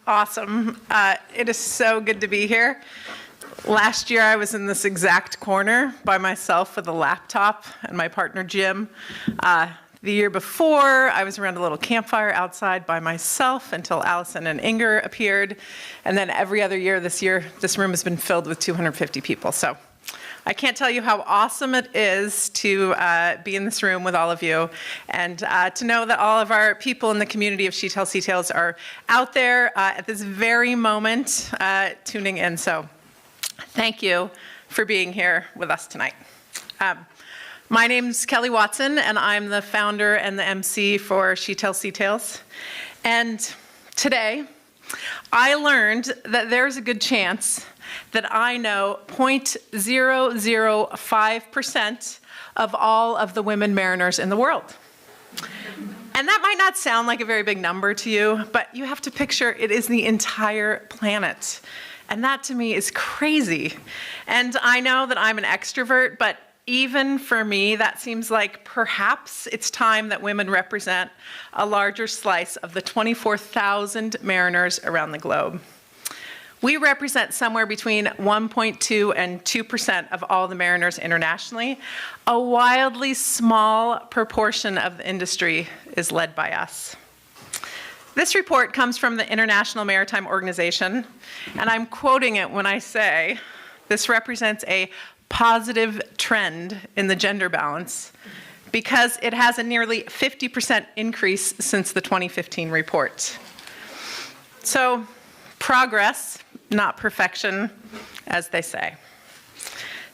Awesome. It is so good to be here. Last year, I was in this exact corner by myself with a laptop and my partner, Jim. The year before, I was around a little campfire outside by myself until Allison and Inger appeared. And then every other year, this room has been filled with 250 people. So I can't tell you how awesome it is to be in this room with all of you and to know that all of our people in the community of She Tells Sea Tales are out there at this very moment tuning in. So thank you for being here with us tonight. My name's Kelly Watson, and I'm the founder and the MC for She Tells Sea Tales. And today, I learned that there's a good chance that I know 0.005% of all of the women mariners in the world. And that might not sound like a very big number to you, but you have to picture it is the entire planet. And that to me is crazy. And I know that I'm an extrovert, but even for me, that seems like perhaps it's time that women represent a larger slice of the 24,000 mariners around the globe. We represent somewhere between 1.2 and 2% of all the mariners internationally. A wildly small proportion of the industry is led by us. This report comes from the International Maritime Organization, and I'm quoting it when I say this represents a positive trend in the gender balance because it has a nearly 50% increase since the 2015 report. So, progress, not perfection, as they say.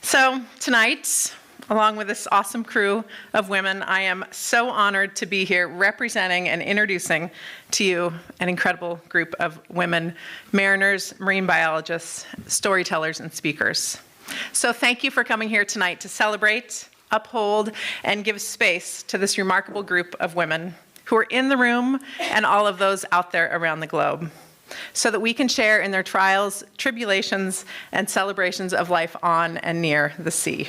So tonight, along with this awesome crew of women, I am so honored to be here representing and introducing to you an incredible group of women mariners, marine biologists, storytellers, and speakers. So thank you for coming here tonight to celebrate, uphold, and give space to this remarkable group of women who are in the room and all of those out there around the globe, so that we can share in their trials, tribulations, and celebrations of life on and near the sea.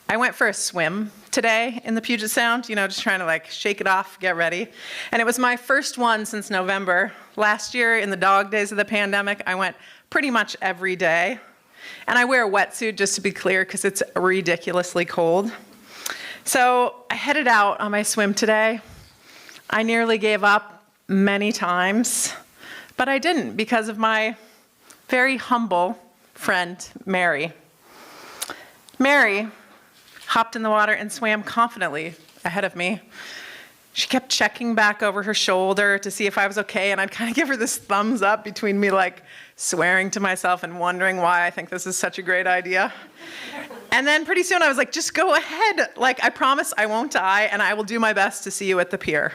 I went for a swim today in the Puget Sound, just trying to shake it off, get ready. And it was my first one since November. Last year, in the dog days of the pandemic, I went pretty much every day. And I wear a wetsuit, just to be clear, because it's ridiculously cold. So I headed out on my swim today. I nearly gave up many times, but I didn't because of my very humble friend, Mary. Mary hopped in the water and swam confidently ahead of me. She kept checking back over her shoulder to see if I was okay, and I'd kind of give her this thumbs up between me swearing to myself and wondering why I think this is such a great idea. And then pretty soon I was like, just go ahead. I promise I won't die, and I will do my best to see you at the pier.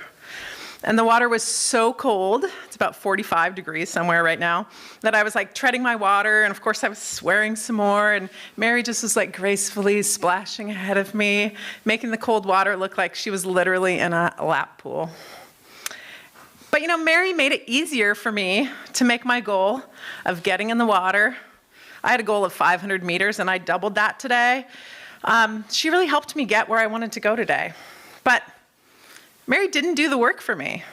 And the water was so cold, it's about 45 degrees somewhere right now, that I was treading my water, and of course I was swearing some more, and Mary just was gracefully splashing ahead of me, making the cold water look like she was literally in a lap pool. But Mary made it easier for me to make my goal of getting in the water. I had a goal of 500 meters, and I doubled that today. She really helped me get where I wanted to go today. But Mary didn't do the work for me.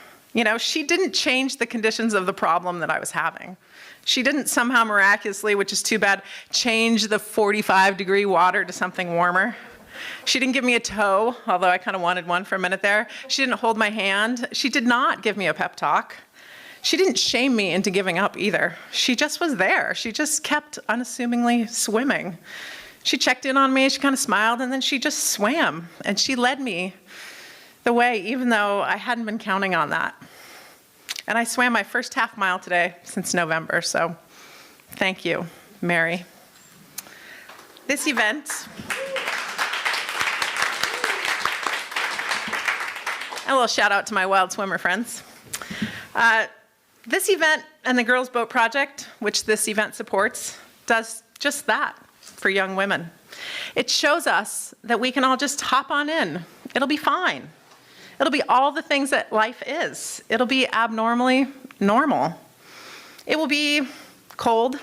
She didn't change the conditions of the problem that I was having. She didn't somehow miraculously, which is too bad, change the 45-degree water to something warmer. She didn't give me a tow, although I kind of wanted one for a minute there. She didn't hold my hand. She did not give me a pep talk. She didn't shame me into giving up either. She just was there. She just kept unassumingly swimming. She checked in on me, she kind of smiled, and then she just swam. And she led me the way, even though I hadn't been counting on that. And I swam my first half mile today since November, so thank you, Mary. This event, a little shout out to my wild swimmer friends. This event and the Girls Boat Project, which this event supports, does just that for young women. It shows us that we can all just hop on in. It'll be fine. It'll be all the things that life is. It'll be abnormally normal. It will be cold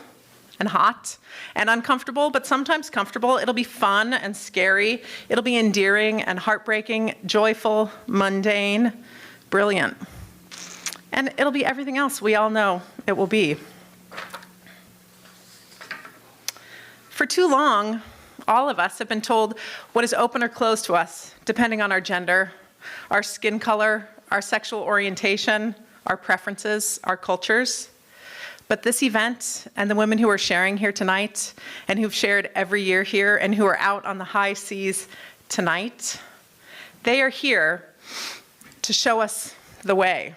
and hot and uncomfortable, but sometimes comfortable. It'll be fun and scary. It'll be endearing and heartbreaking, joyful, mundane, brilliant. And it'll be everything else we all know it will be. For too long, all of us have been told what is open or closed to us, depending on our gender, our skin color, our sexual orientation, our preferences, our cultures. But this event and the women who are sharing here tonight and who've shared every year here and who are out on the high seas tonight, they are here to show us the way.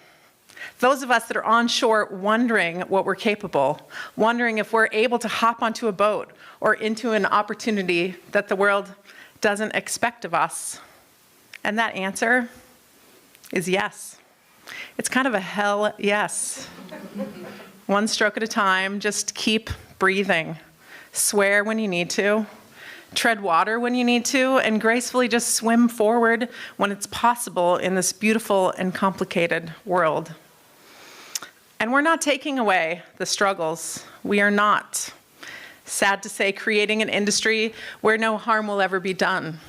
Those of us that are on shore wondering what we're capable, wondering if we're able to hop onto a boat or into an opportunity that the world doesn't expect of us. And that answer is yes. It's kind of a hell yes. One stroke at a time, just keep breathing. Swear when you need to. Tread water when you need to, and gracefully just swim forward when it's possible in this beautiful and complicated world. And we're not taking away the struggles. We are not. Sad to say, creating an industry where no harm will ever be done,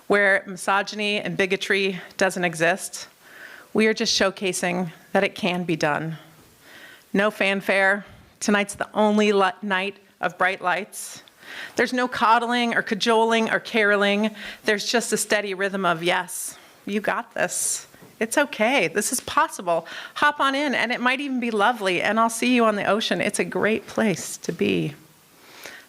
where misogyny and bigotry doesn't exist. We are just showcasing that it can be done. No fanfare. Tonight's the only night of bright lights. There's no coddling or cajoling or caroling. There's just a steady rhythm of, yes, you got this. It's okay. This is possible. Hop on in, and it might even be lovely, and I'll see you on the ocean. It's a great place to be.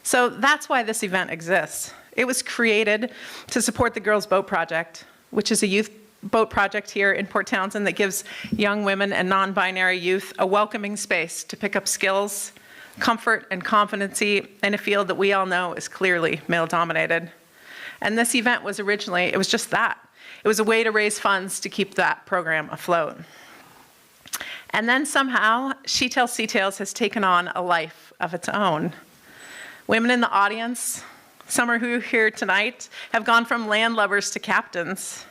So that's why this event exists. It was created to support the Girls Boat Project, which is a youth boat project here in Port Townsend that gives young women and non-binary youth a welcoming space to pick up skills, comfort, and competency in a field that we all know is clearly male-dominated. And this event was originally, it was just that. It was a way to raise funds to keep that program afloat. And then somehow, She Tells Sea Tales has taken on a life of its own. Women in the audience, some are who are here tonight, have gone from landlubbers to captains.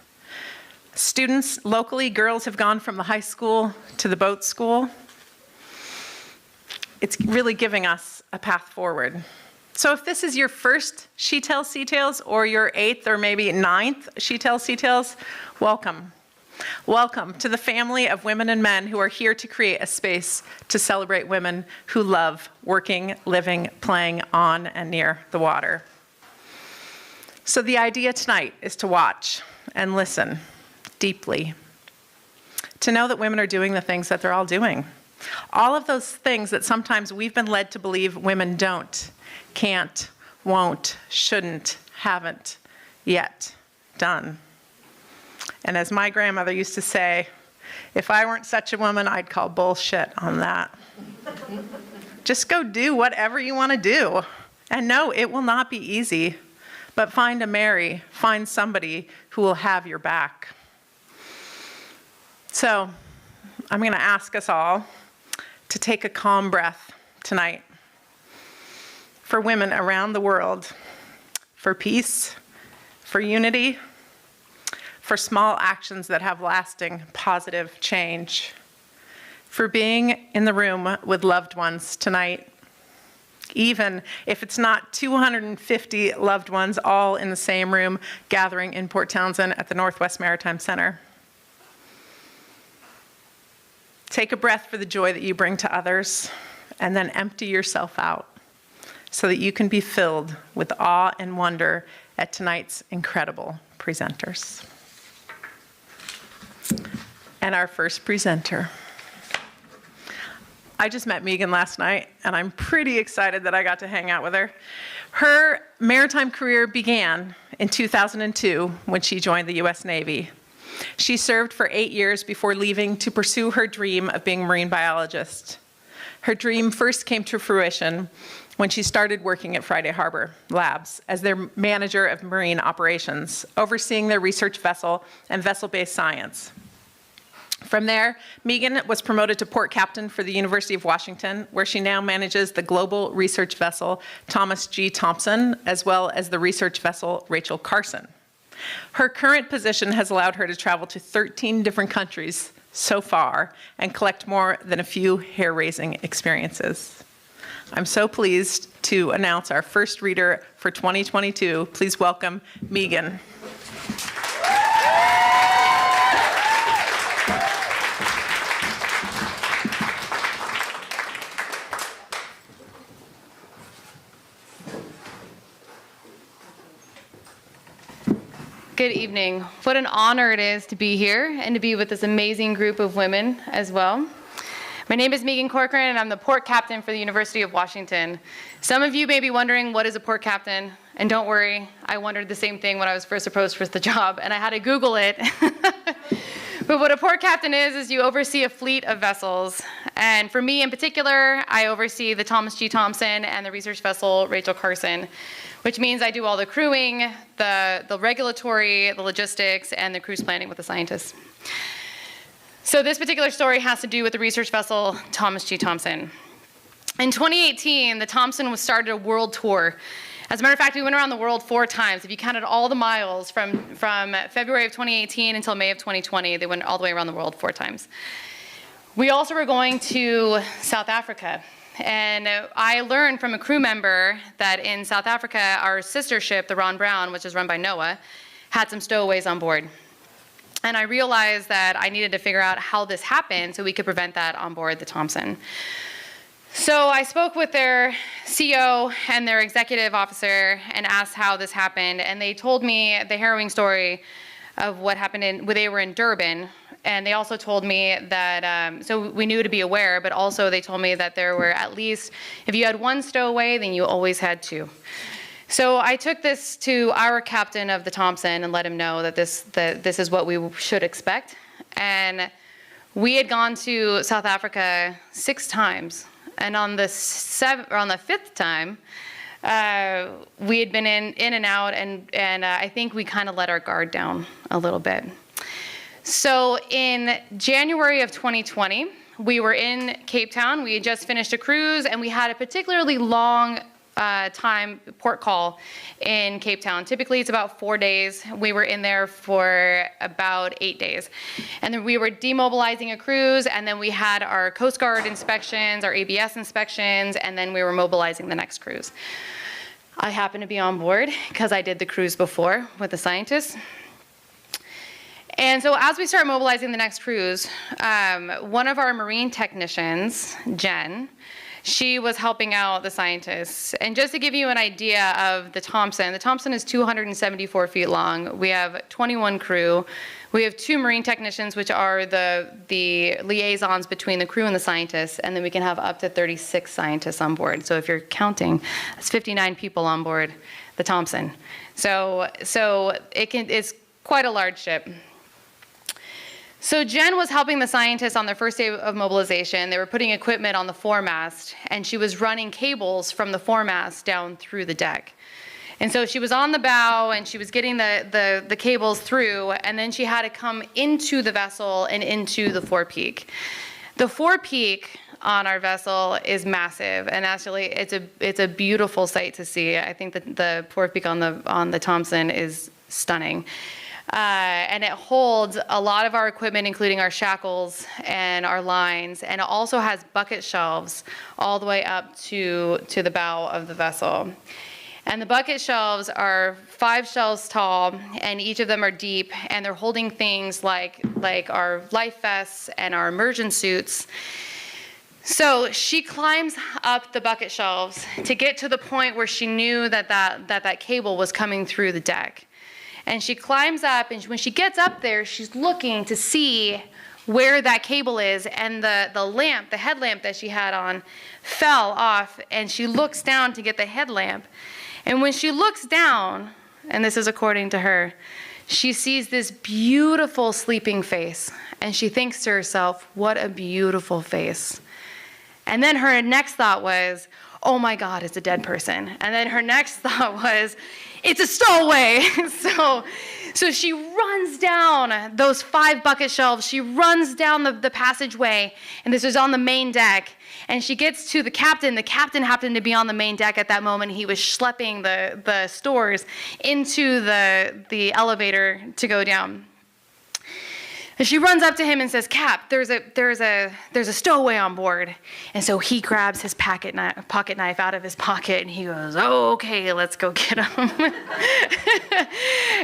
Students locally, girls have gone from the high school to the boat school. It's really giving us a path forward. So if this is your first She Tells Sea Tales or your 8th or maybe 9th She Tells Sea Tales, welcome. Welcome to the family of women and men who are here to create a space to celebrate women who love working, living, playing on and near the water. So the idea tonight is to watch and listen deeply, to know that women are doing the things that they're all doing. All of those things that sometimes we've been led to believe women don't, can't, won't, shouldn't, haven't yet done. And as my grandmother used to say, if I weren't such a woman, I'd call bullshit on that. Just go do whatever you want to do. And no, it will not be easy, but find a Mary, find somebody who will have your back. So I'm going to ask us all to take a calm breath tonight for women around the world, for peace, for unity, for small actions that have lasting positive change, for being in the room with loved ones tonight, even if it's not 250 loved ones all in the same room gathering in Port Townsend at the Northwest Maritime Center. Take a breath for the joy that you bring to others, and then empty yourself out so that you can be filled with awe and wonder at tonight's incredible presenters. And our first presenter. I just met Megan last night, and I'm pretty excited that I got to hang out with her. Her maritime career began in 2002 when she joined the U.S. Navy. She served for 8 years before leaving to pursue her dream of being a marine biologist. Her dream first came to fruition when she started working at Friday Harbor Labs as their manager of marine operations, overseeing their research vessel and vessel-based science. From there, Megan was promoted to port captain for the University of Washington, where she now manages the global research vessel Thomas G. Thompson, as well as the research vessel Rachel Carson. Her current position has allowed her to travel to 13 different countries so far and collect more than a few hair-raising experiences. I'm so pleased to announce our first reader for 2022. Please welcome Megan. Good evening. What an honor it is to be here and to be with this amazing group of women as well. My name is Megan Corcoran, and I'm the port captain for the University of Washington. Some of you may be wondering, what is a port captain? And don't worry, I wondered the same thing when I was first approached for the job, and I had to Google it. But what a port captain is you oversee a fleet of vessels. And for me in particular, I oversee the Thomas G. Thompson and the research vessel Rachel Carson, which means I do all the crewing, the regulatory, the logistics, and the cruise planning with the scientists. So this particular story has to do with the research vessel Thomas G. Thompson. In 2018, the Thompson started a world tour. As a matter of fact, we went around the world 4 times. If you counted all the miles from February of 2018 until May of 2020, they went all the way around the world 4 times. We also were going to South Africa. And I learned from a crew member that in South Africa, our sister ship, the Ron Brown, which is run by NOAA, had some stowaways on board. And I realized that I needed to figure out how this happened so we could prevent that on board the Thompson. So I spoke with their CEO and their executive officer and asked how this happened. And they told me the harrowing story of what happened when they were in Durban. And they also told me that, so we knew to be aware, but also they told me that there were at least, if you had 1 stowaway, then you always had 2. So I took this to our captain of the Thompson and let him know that this is what we should expect. And we had gone to South Africa 6 times. And on the 5th time, we had been in and out, and I think we kind of let our guard down a little bit. So in January of 2020, we were in Cape Town. We had just finished a cruise, and we had a particularly long time port call in Cape Town. Typically, it's about 4 days. We were in there for about 8 days. And then we were demobilizing a cruise, and then we had our Coast Guard inspections, our ABS inspections, and then we were mobilizing the next cruise. I happened to be on board because I did the cruise before with the scientists. And so as we start mobilizing the next cruise, one of our marine technicians, Jen, she was helping out the scientists. And just to give you an idea of the Thompson is 274 feet long. We have 21 crew. We have 2 marine technicians, which are the liaisons between the crew and the scientists, and then we can have up to 36 scientists on board. So if you're counting, that's 59 people on board the Thompson. So it's quite a large ship. So Jen was helping the scientists on their first day of mobilization. They were putting equipment on the foremast, and she was running cables from the foremast down through the deck. And so she was on the bow, and she was getting the cables through, and then she had to come into the vessel and into the forepeak. The forepeak on our vessel is massive, and actually it's a beautiful sight to see. I think that the forepeak on the Thompson is stunning. And it holds a lot of our equipment, including our shackles and our lines, and it also has bucket shelves all the way up to the bow of the vessel. And the bucket shelves are 5 shelves tall, and each of them are deep, and they're holding things like our life vests and our immersion suits. So she climbs up the bucket shelves to get to the point where she knew that cable was coming through the deck. And she climbs up, and when she gets up there, she's looking to see where that cable is, and the headlamp that she had on fell off, and she looks down to get the headlamp. And when she looks down, and this is according to her, she sees this beautiful sleeping face, and she thinks to herself, what a beautiful face. And then her next thought was, oh my God, it's a dead person. And then her next thought was, it's a stowaway. So she runs down those 5 bucket shelves. She runs down the passageway, and this is on the main deck. And she gets to the captain. The captain happened to be on the main deck at that moment. He was schlepping the stores into the elevator to go down. And she runs up to him and says, Cap, there's a stowaway on board. And so he grabs his pocket knife out of his pocket, and he goes, oh, okay, let's go get him.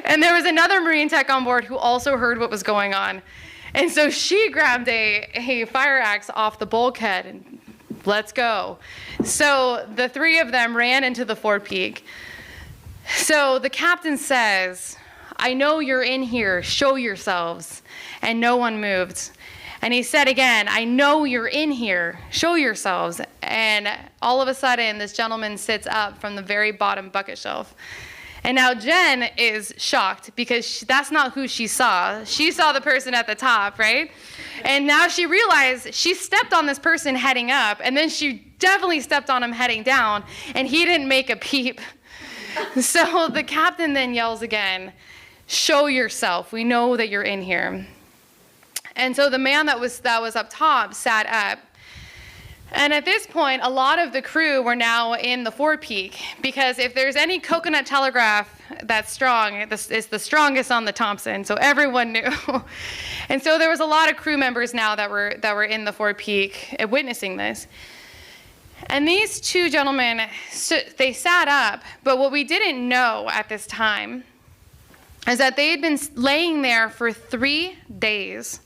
And there was another Marine tech on board who also heard what was going on. And so she grabbed a fire axe off the bulkhead and let's go. So the 3 of them ran into the forepeak. So the captain says, I know you're in here. Show yourselves. And no one moved. And he said again, I know you're in here. Show yourselves. And all of a sudden, this gentleman sits up from the very bottom bucket shelf. And now Jen is shocked because that's not who she saw. She saw the person at the top, right? And now she realized she stepped on this person heading up, and then she definitely stepped on him heading down, and he didn't make a peep. So the captain then yells again, show yourself. We know that you're in here. And so the man that was up top sat up. And at this point, a lot of the crew were now in the forepeak, because if there's any coconut telegraph that's strong, it's the strongest on the Thompson, so everyone knew. And so there was a lot of crew members now that were in the forepeak witnessing this. And these two gentlemen, they sat up, but what we didn't know at this time is that they had been laying there for 3 days.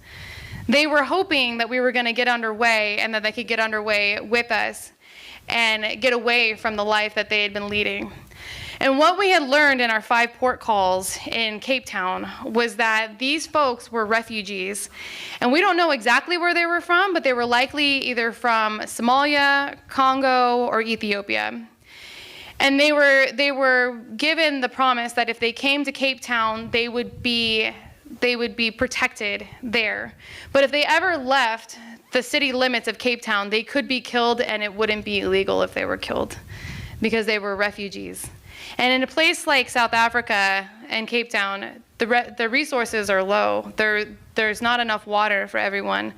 They were hoping that we were going to get underway and that they could get underway with us and get away from the life that they had been leading. And what we had learned in our 5 port calls in Cape Town was that these folks were refugees. And we don't know exactly where they were from, but they were likely either from Somalia, Congo, or Ethiopia. And they were given the promise that if they came to Cape Town, they would be protected there. But if they ever left the city limits of Cape Town, they could be killed, and it wouldn't be illegal if they were killed because they were refugees. And in a place like South Africa and Cape Town, the resources are low. There's not enough water for everyone.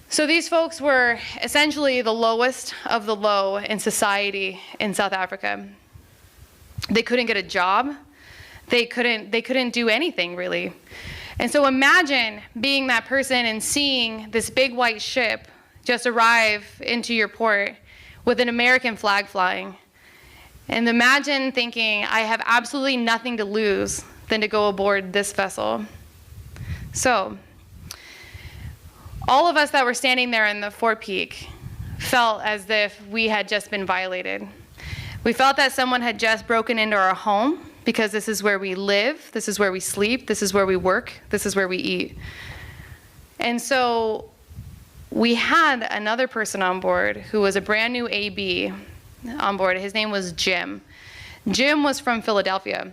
So these folks were essentially the lowest of the low in society in South Africa. They couldn't get a job. They couldn't do anything, really. And so imagine being that person and seeing this big white ship just arrive into your port with an American flag flying. And imagine thinking, I have absolutely nothing to lose than to go aboard this vessel. So all of us that were standing there in the forepeak felt as if we had just been violated. We felt that someone had just broken into our home, because this is where we live, this is where we sleep, this is where we work, this is where we eat. And so we had another person on board who was a brand new AB on board. His name was Jim. Jim was from Philadelphia.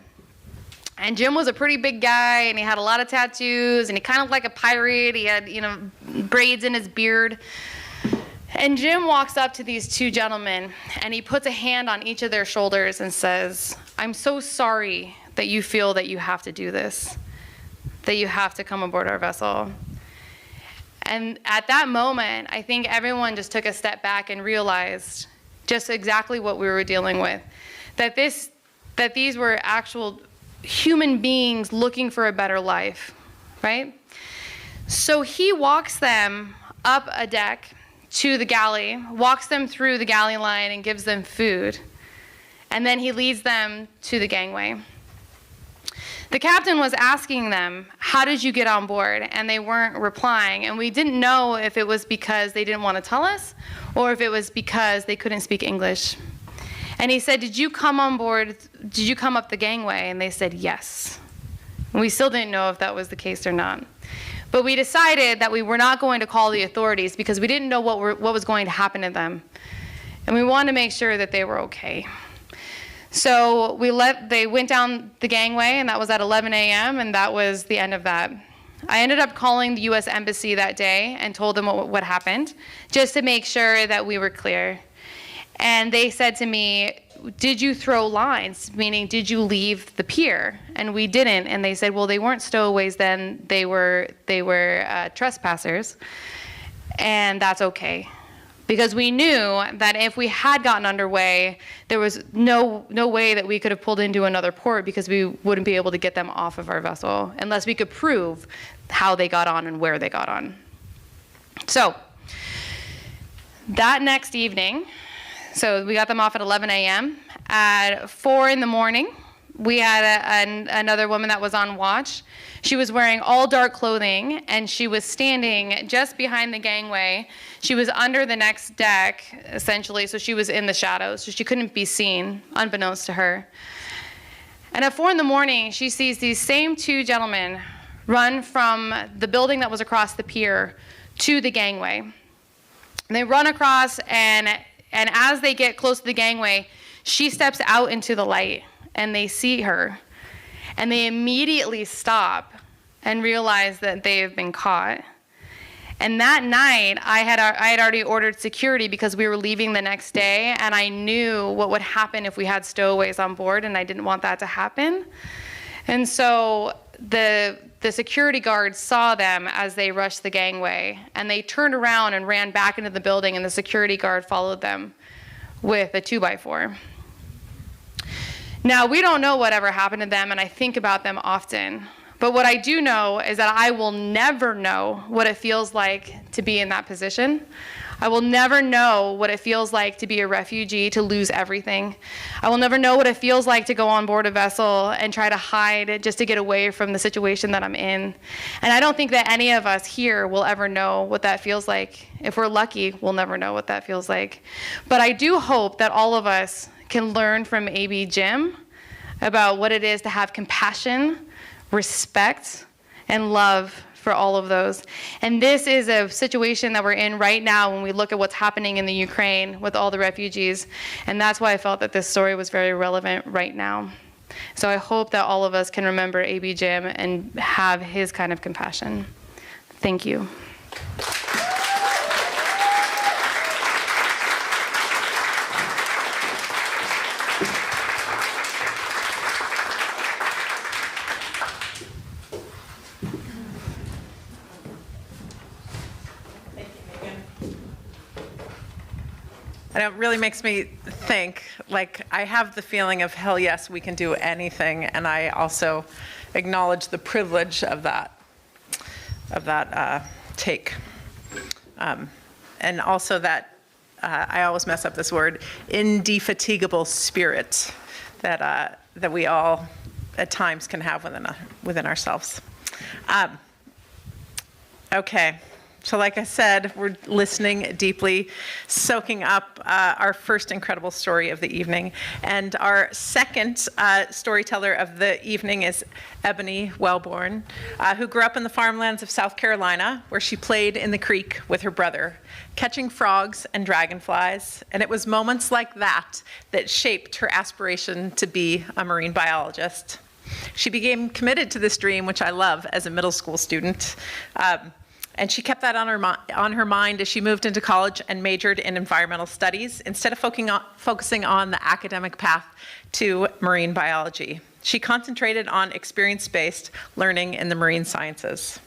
And Jim was a pretty big guy, and he had a lot of tattoos, and he kind of like a pirate. He had, braids in his beard. And Jim walks up to these two gentlemen, and he puts a hand on each of their shoulders and says, I'm so sorry that you feel that you have to do this, that you have to come aboard our vessel. And at that moment, I think everyone just took a step back and realized just exactly what we were dealing with, that these were actual human beings looking for a better life, right? So he walks them up a deck to the galley, walks them through the galley line and gives them food. And then he leads them to the gangway. The captain was asking them, how did you get on board? And they weren't replying. And we didn't know if it was because they didn't want to tell us or if it was because they couldn't speak English. And he said, did you come on board? Did you come up the gangway? And they said, yes. And we still didn't know if that was the case or not. But we decided that we were not going to call the authorities because we didn't know what was going to happen to them. And we wanted to make sure that they were okay. So they went down the gangway, and that was at 11 a.m., and that was the end of that. I ended up calling the U.S. Embassy that day and told them what happened, just to make sure that we were clear. And they said to me, did you throw lines? Meaning, did you leave the pier? And we didn't. And they said, well, they weren't stowaways then. They were trespassers. And that's okay. Because we knew that if we had gotten underway, there was no way that we could have pulled into another port because we wouldn't be able to get them off of our vessel unless we could prove how they got on and where they got on. So that next evening, so we got them off at 11 a.m. At 4 in the morning, we had another woman that was on watch. She was wearing all dark clothing, and she was standing just behind the gangway. She was under the next deck, essentially, so she was in the shadows, so she couldn't be seen, unbeknownst to her. And at 4 in the morning, she sees these same 2 gentlemen run from the building that was across the pier to the gangway. And they run across, and as they get close to the gangway, she steps out into the light, and they see her. And they immediately stop and realize that they have been caught. And that night, I had already ordered security because we were leaving the next day, and I knew what would happen if we had stowaways on board, and I didn't want that to happen. And so the security guards saw them as they rushed the gangway, and they turned around and ran back into the building, and the security guard followed them with a 2x4. Now, we don't know whatever happened to them, and I think about them often. But what I do know is that I will never know what it feels like to be in that position. I will never know what it feels like to be a refugee, to lose everything. I will never know what it feels like to go on board a vessel and try to hide just to get away from the situation that I'm in. And I don't think that any of us here will ever know what that feels like. If we're lucky, we'll never know what that feels like. But I do hope that all of us can learn from A.B. Jim about what it is to have compassion, respect, and love for all of those. And this is a situation that we're in right now when we look at what's happening in the Ukraine with all the refugees. And that's why I felt that this story was very relevant right now. So I hope that all of us can remember A.B. Jim and have his kind of compassion. Thank you. And it really makes me think, like, I have the feeling of, hell yes, we can do anything. And I also acknowledge the privilege of that take. And also that, I always mess up this word, indefatigable spirit that we all at times can have within ourselves. Okay. So like I said, we're listening deeply, soaking up our first incredible story of the evening. And our second storyteller of the evening is Ebony Wellborn, who grew up in the farmlands of South Carolina, where she played in the creek with her brother, catching frogs and dragonflies. And it was moments like that that shaped her aspiration to be a marine biologist. She became committed to this dream, which I love as a middle school student. And she kept that on her mind as she moved into college and majored in environmental studies instead of focusing on the academic path to marine biology. She concentrated on experience-based learning in the marine sciences.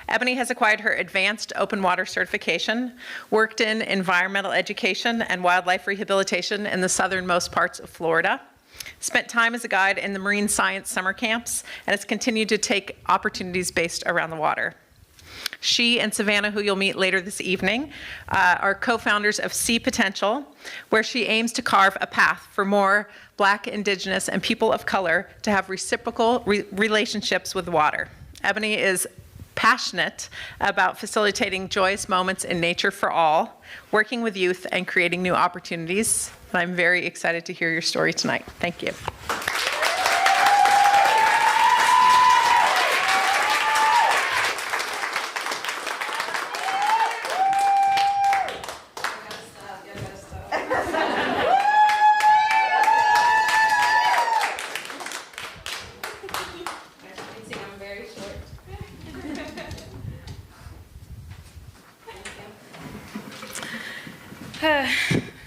Ebony has acquired her advanced open water certification, worked in environmental education and wildlife rehabilitation in the southernmost parts of Florida, spent time as a guide in the marine science summer camps, and has continued to take opportunities based around the water. She and Savannah, who you'll meet later this evening, are co-founders of Sea Potential, where she aims to carve a path for more Black, Indigenous, and people of color to have reciprocal relationships with water. Ebony is passionate about facilitating joyous moments in nature for all, working with youth, and creating new opportunities. And I'm very excited to hear your story tonight. Thank you.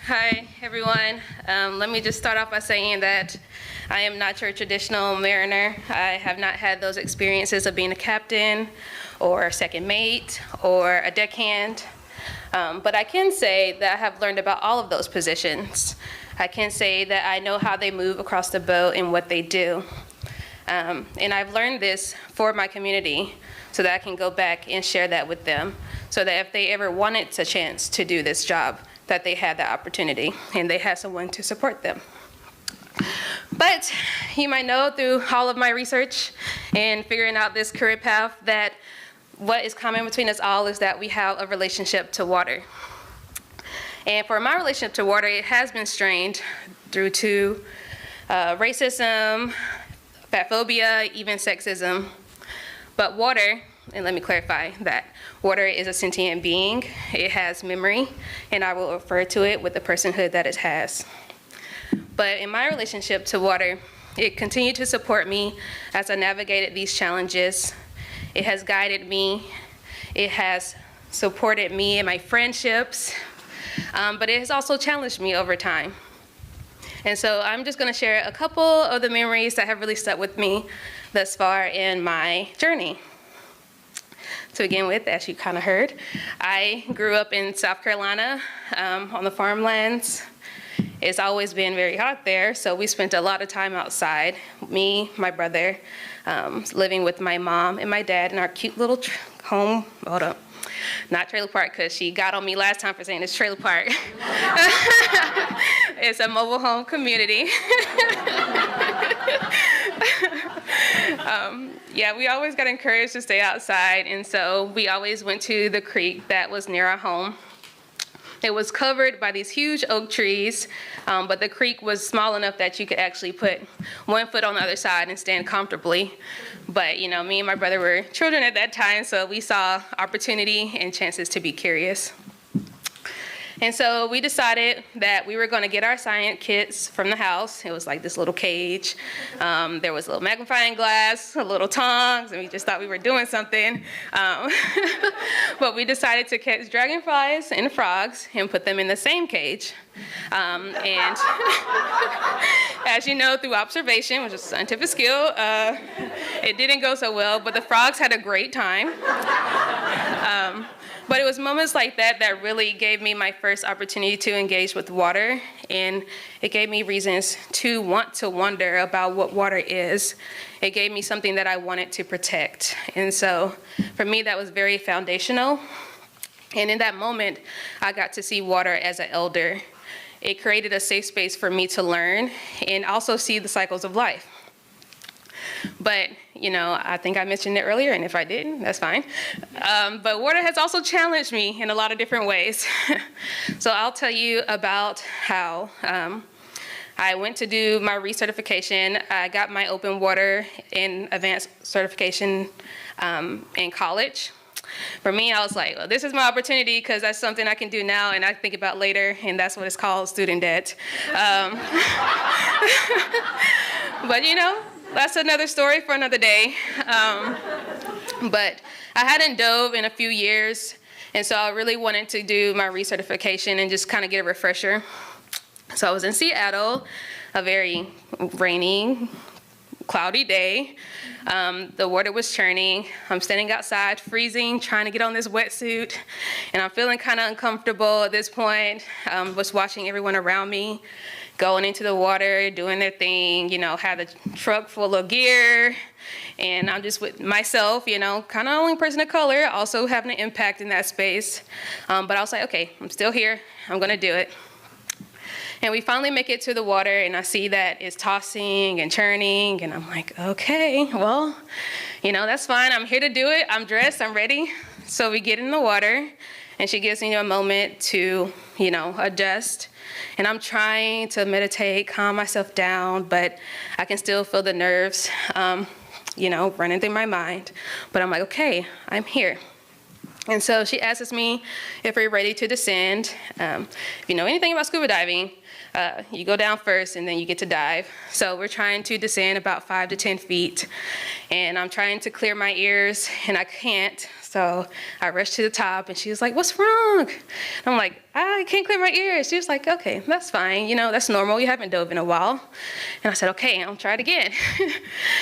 Hi, everyone. Let me just start off by saying that I am not your traditional mariner. I have not had those experiences of being a captain or a second mate or a deckhand. But I can say that I have learned about all of those positions. I can say that I know how they move across the boat and what they do. And I've learned this for my community so that I can go back and share that with them, so that if they ever wanted a chance to do this job, that they had the opportunity and they had someone to support them. But you might know through all of my research and figuring out this career path that what is common between us all is that we have a relationship to water. And for my relationship to water, it has been strained due to racism, fat phobia, even sexism. But water, and let me clarify that water is a sentient being. It has memory, and I will refer to it with the personhood that it has. But in my relationship to water, it continued to support me as I navigated these challenges. It has guided me. It has supported me in my friendships, but it has also challenged me over time. And so I'm just gonna share a couple of the memories that have really stuck with me thus far in my journey. To begin with, as you kind of heard, I grew up in South Carolina on the farmlands. It's always been very hot there, so we spent a lot of time outside. Me, my brother, living with my mom and my dad in our cute little home. Hold up. Not trailer park, because she got on me last time for saying it's trailer park. It's a mobile home community. Yeah, we always got encouraged to stay outside, and so we always went to the creek that was near our home. It was covered by these huge oak trees, but the creek was small enough that you could actually put one foot on the other side and stand comfortably. But you know, me and my brother were children at that time, so we saw opportunity and chances to be curious. And so we decided that we were going to get our science kits from the house. It was like this little cage. There was a little magnifying glass, a little tongs, and we just thought we were doing something. But we decided to catch dragonflies and frogs and put them in the same cage. And as you know, through observation, which is a scientific skill, it didn't go so well, but the frogs had a great time. But it was moments like that that really gave me my first opportunity to engage with water, and it gave me reasons to want to wonder about what water is. It gave me something that I wanted to protect. And so for me, that was very foundational. And in that moment, I got to see water as an elder. It created a safe space for me to learn and also see the cycles of life. But, you know, I think I mentioned it earlier, and if I didn't, that's fine. But water has also challenged me in a lot of different ways. So I'll tell you about how I went to do my recertification. I got my open water and advanced certification in college. For me, I was like, well, this is my opportunity because that's something I can do now and I think about later, and that's what it's called, student debt. But, you know, that's another story for another day. But I hadn't dove in a few years, and so I really wanted to do my recertification and just kind of get a refresher. So I was in Seattle, a very rainy, cloudy day. The water was churning. I'm standing outside, freezing, trying to get on this wetsuit, and I'm feeling kind of uncomfortable at this point. Was watching everyone around me going into the water, doing their thing, you know, had a truck full of gear, and I'm just with myself, you know, kind of only person of color, also having an impact in that space. But I was like, okay, I'm still here, I'm gonna do it. And we finally make it to the water, and I see that it's tossing and churning, and I'm like, okay, well, you know, that's fine, I'm here to do it, I'm dressed, I'm ready. So we get in the water, and she gives me a moment to, you know, adjust. And I'm trying to meditate, calm myself down, but I can still feel the nerves, you know, running through my mind. But I'm like, okay, I'm here. And so she asks me if we're ready to descend. If you know anything about scuba diving, you go down first and then you get to dive. So we're trying to descend about 5 to 10 feet. And I'm trying to clear my ears, and I can't. So I rushed to the top, and she was like, what's wrong? And I'm like, I can't clear my ears. She was like, okay, that's fine. You know, that's normal. You haven't dove in a while. And I said, okay, I'll try it again.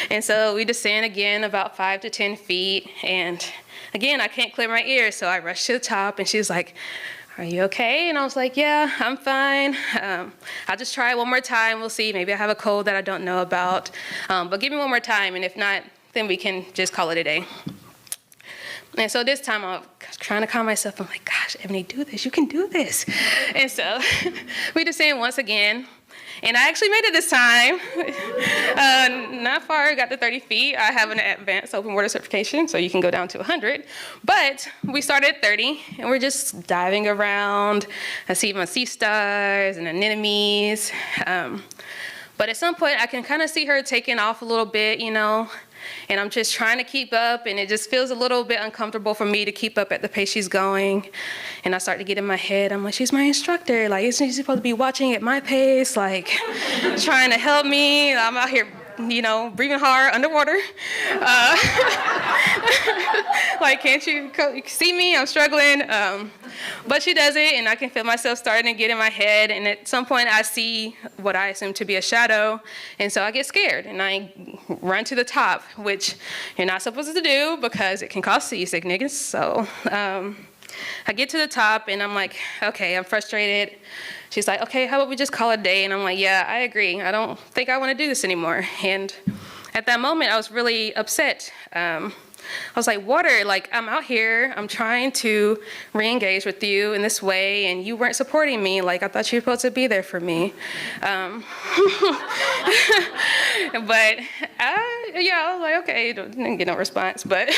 And so we descend again about 5 to 10 feet. And again, I can't clear my ears. So I rushed to the top, and she was like, are you okay? And I was like, yeah, I'm fine. I'll just try it one more time. We'll see. Maybe I have a cold that I don't know about. But give me one more time. And if not, then we can just call it a day. And so this time I'm trying to calm myself. I'm like, gosh, Ebony, do this. You can do this. And so we descend once again. And I actually made it this time. Not far, got to 30 feet. I have an advanced open water certification, so you can go down to 100. But we started at 30, and we're just diving around. I see my sea stars and anemones. But at some point, I can kind of see her taking off a little bit, you know, and I'm just trying to keep up, and it just feels a little bit uncomfortable for me to keep up at the pace she's going. And I start to get in my head, I'm like, she's my instructor. Like, isn't she supposed to be watching at my pace? Like, trying to help me. I'm out here, you know, breathing hard underwater. Like, can't you see me? I'm struggling. But she does it, and I can feel myself starting to get in my head. And at some point, I see what I assume to be a shadow. And so I get scared, and I run to the top, which you're not supposed to do because it can cause seasickness. So I get to the top, and I'm like, okay, I'm frustrated. She's like, okay, how about we just call it a day? And I'm like, yeah, I agree. I don't think I want to do this anymore. And at that moment, I was really upset. I was like, water, like, I'm out here, I'm trying to re-engage with you in this way, and you weren't supporting me. Like, I thought you were supposed to be there for me. But, yeah, I was like, okay, didn't get no response. But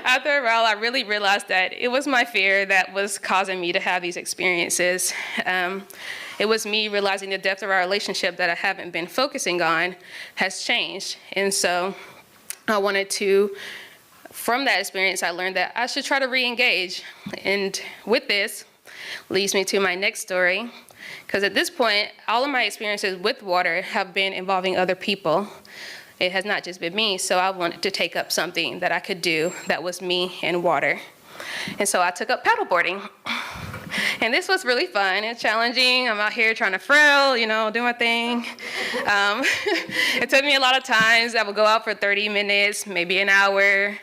after a while, I really realized that it was my fear that was causing me to have these experiences. It was me realizing the depth of our relationship that I haven't been focusing on has changed. And so I wanted to, from that experience, I learned that I should try to re-engage. And with this, leads me to my next story. Because at this point, all of my experiences with water have been involving other people. It has not just been me, so I wanted to take up something that I could do that was me and water. And so I took up paddleboarding. And this was really fun and challenging. I'm out here trying to frill, you know, do my thing. It took me a lot of times. I would go out for 30 minutes, maybe an hour,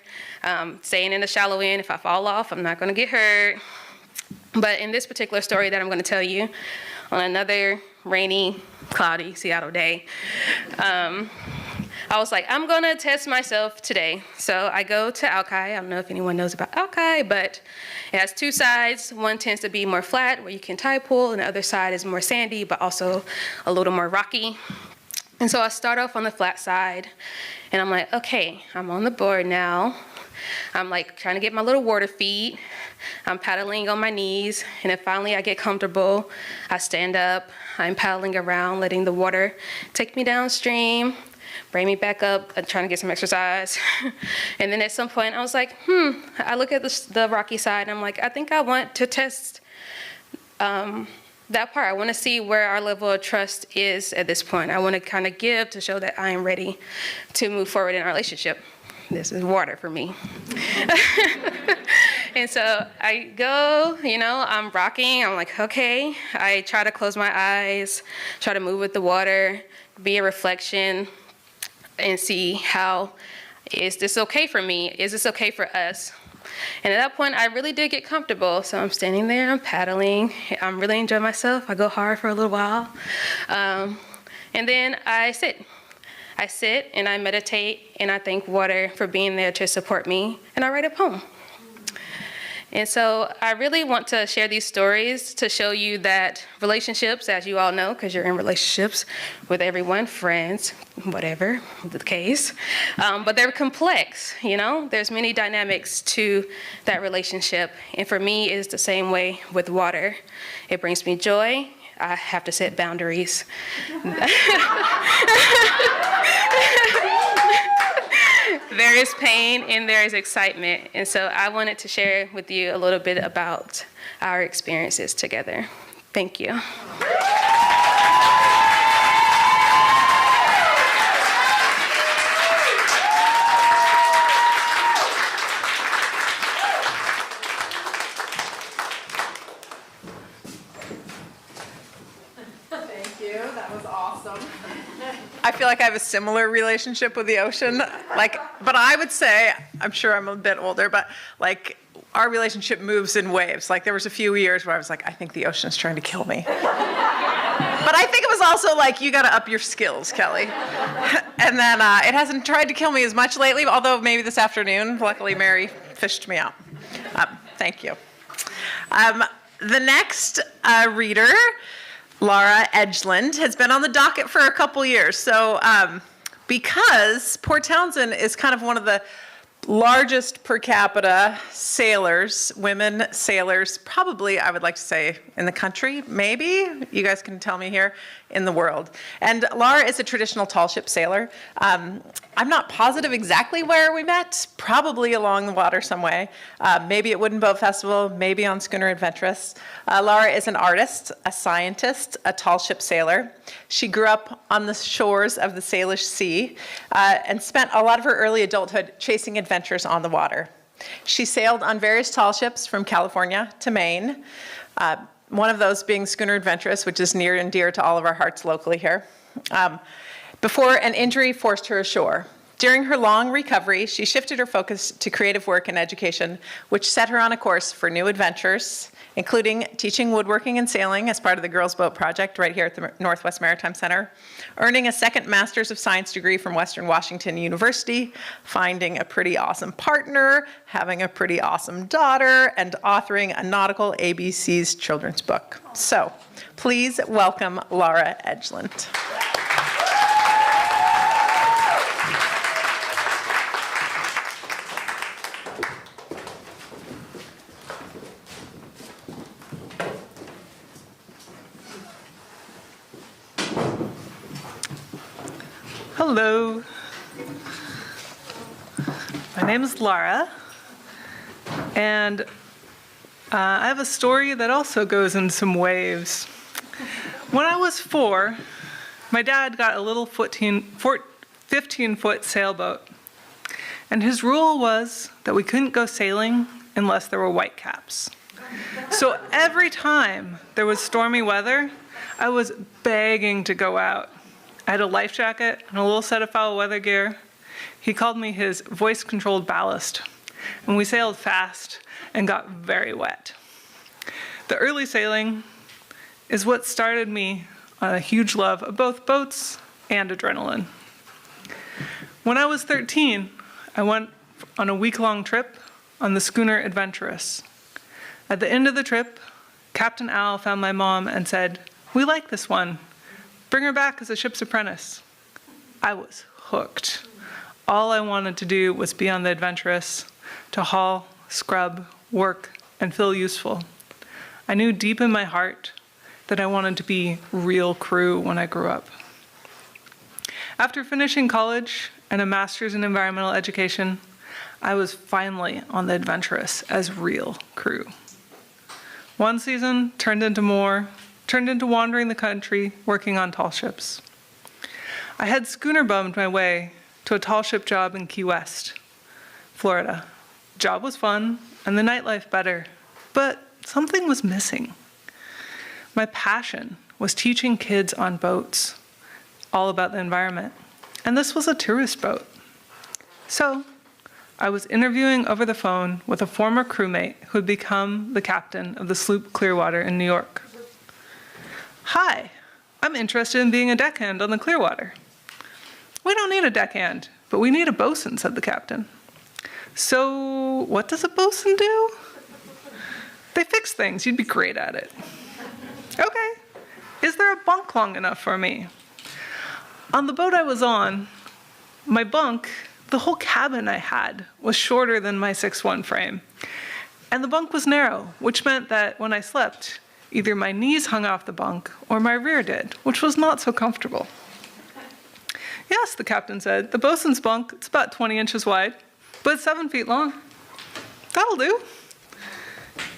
staying in the shallow end. If I fall off, I'm not going to get hurt. But in this particular story that I'm going to tell you, on another rainy, cloudy Seattle day, I was like, I'm going to test myself today. So I go to Alki. I don't know if anyone knows about Alki, but it has two sides. One tends to be more flat, where you can tide pool, and the other side is more sandy, but also a little more rocky. And so I start off on the flat side, and I'm like, okay, I'm on the board now. I'm like trying to get my little water feet. I'm paddling on my knees, and then finally I get comfortable. I stand up. I'm paddling around, letting the water take me downstream, bring me back up, trying to get some exercise. And then at some point, I was like, I look at the rocky side, and I'm like, I think I want to test that part. I want to see where our level of trust is at this point. I want to kind of give to show that I am ready to move forward in our relationship. This is water for me. And so I go, you know, I'm rocking. I'm like, okay. I try to close my eyes, try to move with the water, be a reflection, and see how, is this okay for me? Is this okay for us? And at that point, I really did get comfortable. So I'm standing there, I'm paddling. I'm really enjoying myself. I go hard for a little while. And then I sit. I sit and I meditate, and I thank water for being there to support me, and I write a poem. And so I really want to share these stories to show you that relationships, as you all know, because you're in relationships with everyone, friends, whatever the case, but they're complex, you know? There's many dynamics to that relationship. And for me, it's the same way with water. It brings me joy. I have to set boundaries. There is pain and there is excitement. And so I wanted to share with you a little bit about our experiences together. Thank you. Thank you. That was awesome. I feel like I have a similar relationship with the ocean. But I would say, I'm sure I'm a bit older, but like our relationship moves in waves. Like there was a few years where I was like, I think the ocean is trying to kill me. But I think it was also like, you got to up your skills, Kelly. And then it hasn't tried to kill me as much lately, although maybe this afternoon, luckily Mary fished me out. Thank you. The next reader, Laura Edgeland, has been on the docket for a couple years. So because Port Townsend is kind of one of the largest per capita sailors, women sailors, probably, I would like to say, in the country, maybe, you guys can tell me here, in the world. And Laura is a traditional tall ship sailor. I'm not positive exactly where we met, probably along the water some way, maybe at Wooden Boat Festival, maybe on Schooner Adventurous. Laura is an artist, a scientist, a tall ship sailor. She grew up on the shores of the Salish Sea and spent a lot of her early adulthood chasing adventures on the water. She sailed on various tall ships from California to Maine, one of those being Schooner Adventurous, which is near and dear to all of our hearts locally here, before an injury forced her ashore. During her long recovery, she shifted her focus to creative work and education, which set her on a course for new adventures, including teaching woodworking and sailing as part of the Girls Boat Project right here at the Northwest Maritime Center, earning a second Master's of Science degree from Western Washington University, finding a pretty awesome partner, having a pretty awesome daughter, and authoring a nautical ABC's children's book. So please welcome Laura Edgeland. Hello. My name is Laura, and I have a story that also goes in some waves. When I was 4, my dad got a little 15-foot sailboat, and his rule was that we couldn't go sailing unless there were whitecaps. So every time there was stormy weather, I was begging to go out. I had a life jacket and a little set of foul weather gear. He called me his voice-controlled ballast, and we sailed fast and got very wet. The early sailing is what started me on a huge love of both boats and adrenaline. When I was 13, I went on a week-long trip on the Schooner Adventurous. At the end of the trip, Captain Al found my mom and said, "We like this one. Bring her back as a ship's apprentice." I was hooked. All I wanted to do was be on the Adventurous, to haul, scrub, work, and feel useful. I knew deep in my heart that I wanted to be real crew when I grew up. After finishing college and a master's in environmental education, I was finally on the Adventurous as real crew. One season turned into wandering the country, working on tall ships. I had schooner bummed my way to a tall ship job in Key West, Florida. The job was fun and the nightlife better, but something was missing. My passion was teaching kids on boats, all about the environment, and this was a tourist boat. So I was interviewing over the phone with a former crewmate who had become the captain of the sloop Clearwater in New York. "Hi, I'm interested in being a deckhand on the Clearwater." "We don't need a deckhand, but we need a bosun," said the captain. "So what does a bosun do?" "They fix things. You'd be great at it." "Okay. Is there a bunk long enough for me?" On the boat I was on, my bunk, the whole cabin I had, was shorter than my 6'1" frame. And the bunk was narrow, which meant that when I slept, either my knees hung off the bunk or my rear did, which was not so comfortable. "Yes," the captain said, "the bosun's bunk, it's about 20 inches wide, but it's 7 feet long." "That'll do."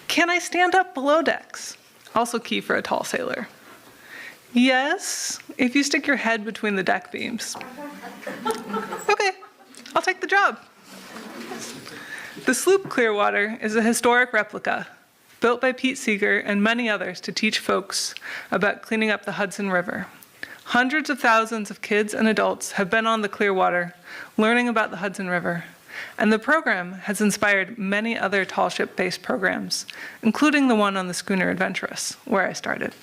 "Can I stand up below decks?" Also key for a tall sailor. "Yes, if you stick your head between the deck beams." "Okay, I'll take the job." The sloop Clearwater is a historic replica built by Pete Seeger and many others to teach folks about cleaning up the Hudson River. Hundreds of thousands of kids and adults have been on the Clearwater learning about the Hudson River, and the program has inspired many other tall ship-based programs, including the one on the Schooner Adventurous, where I started.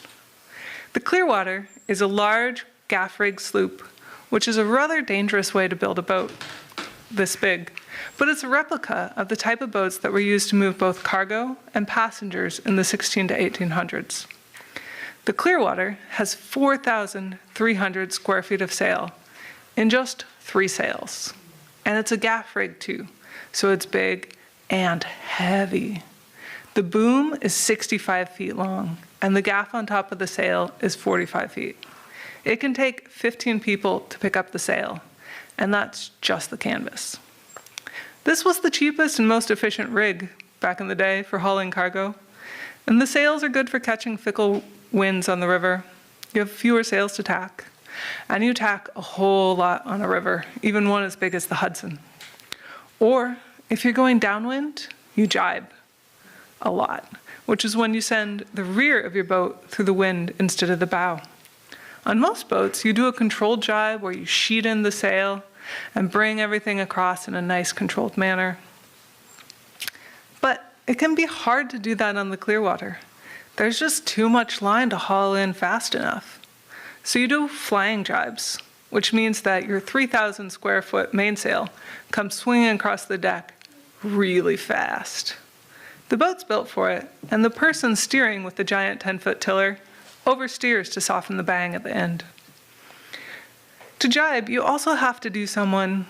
The Clearwater is a large gaff-rigged sloop, which is a rather dangerous way to build a boat this big, but it's a replica of the type of boats that were used to move both cargo and passengers in the 16 to 1800s. The Clearwater has 4,300 square feet of sail in just 3 sails. And it's a gaff rig too, so it's big and heavy. The boom is 65 feet long, and the gaff on top of the sail is 45 feet. It can take 15 people to pick up the sail, and that's just the canvas. This was the cheapest and most efficient rig back in the day for hauling cargo, and the sails are good for catching fickle winds on the river. You have fewer sails to tack, and you tack a whole lot on a river, even one as big as the Hudson. Or if you're going downwind, you jibe a lot, which is when you send the rear of your boat through the wind instead of the bow. On most boats, you do a controlled jibe where you sheet in the sail and bring everything across in a nice controlled manner. But it can be hard to do that on the Clearwater. There's just too much line to haul in fast enough. So you do flying jibes, which means that your 3,000 square foot mainsail comes swinging across the deck really fast. The boat's built for it, and the person steering with the giant 10-foot tiller oversteers to soften the bang at the end. To jibe, you also have to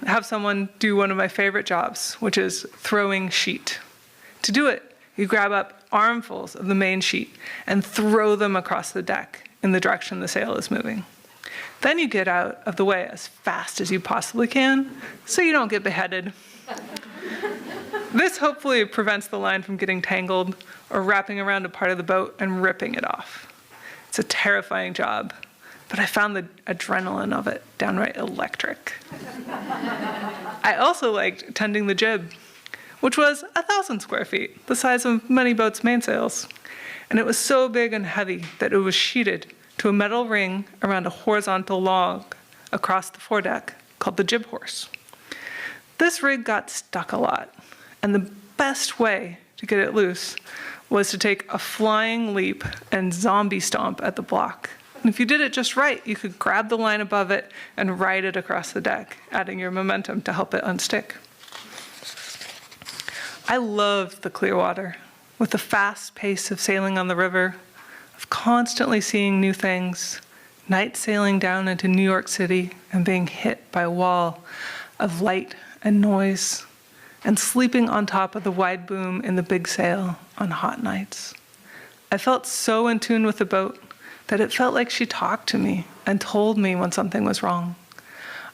have someone do one of my favorite jobs, which is throwing sheet. To do it, you grab up armfuls of the main sheet and throw them across the deck in the direction the sail is moving. Then you get out of the way as fast as you possibly can so you don't get beheaded. This hopefully prevents the line from getting tangled or wrapping around a part of the boat and ripping it off. It's a terrifying job, but I found the adrenaline of it downright electric. I also liked tending the jib, which was 1,000 square feet, the size of many boats' mainsails. And it was so big and heavy that it was sheeted to a metal ring around a horizontal log across the foredeck called the jib horse. This rig got stuck a lot, and the best way to get it loose was to take a flying leap and zombie stomp at the block. And if you did it just right, you could grab the line above it and ride it across the deck, adding your momentum to help it unstick. I loved the Clearwater, with the fast pace of sailing on the river, of constantly seeing new things, night sailing down into New York City and being hit by a wall of light and noise, and sleeping on top of the wide boom in the big sail on hot nights. I felt so in tune with the boat that it felt like she talked to me and told me when something was wrong.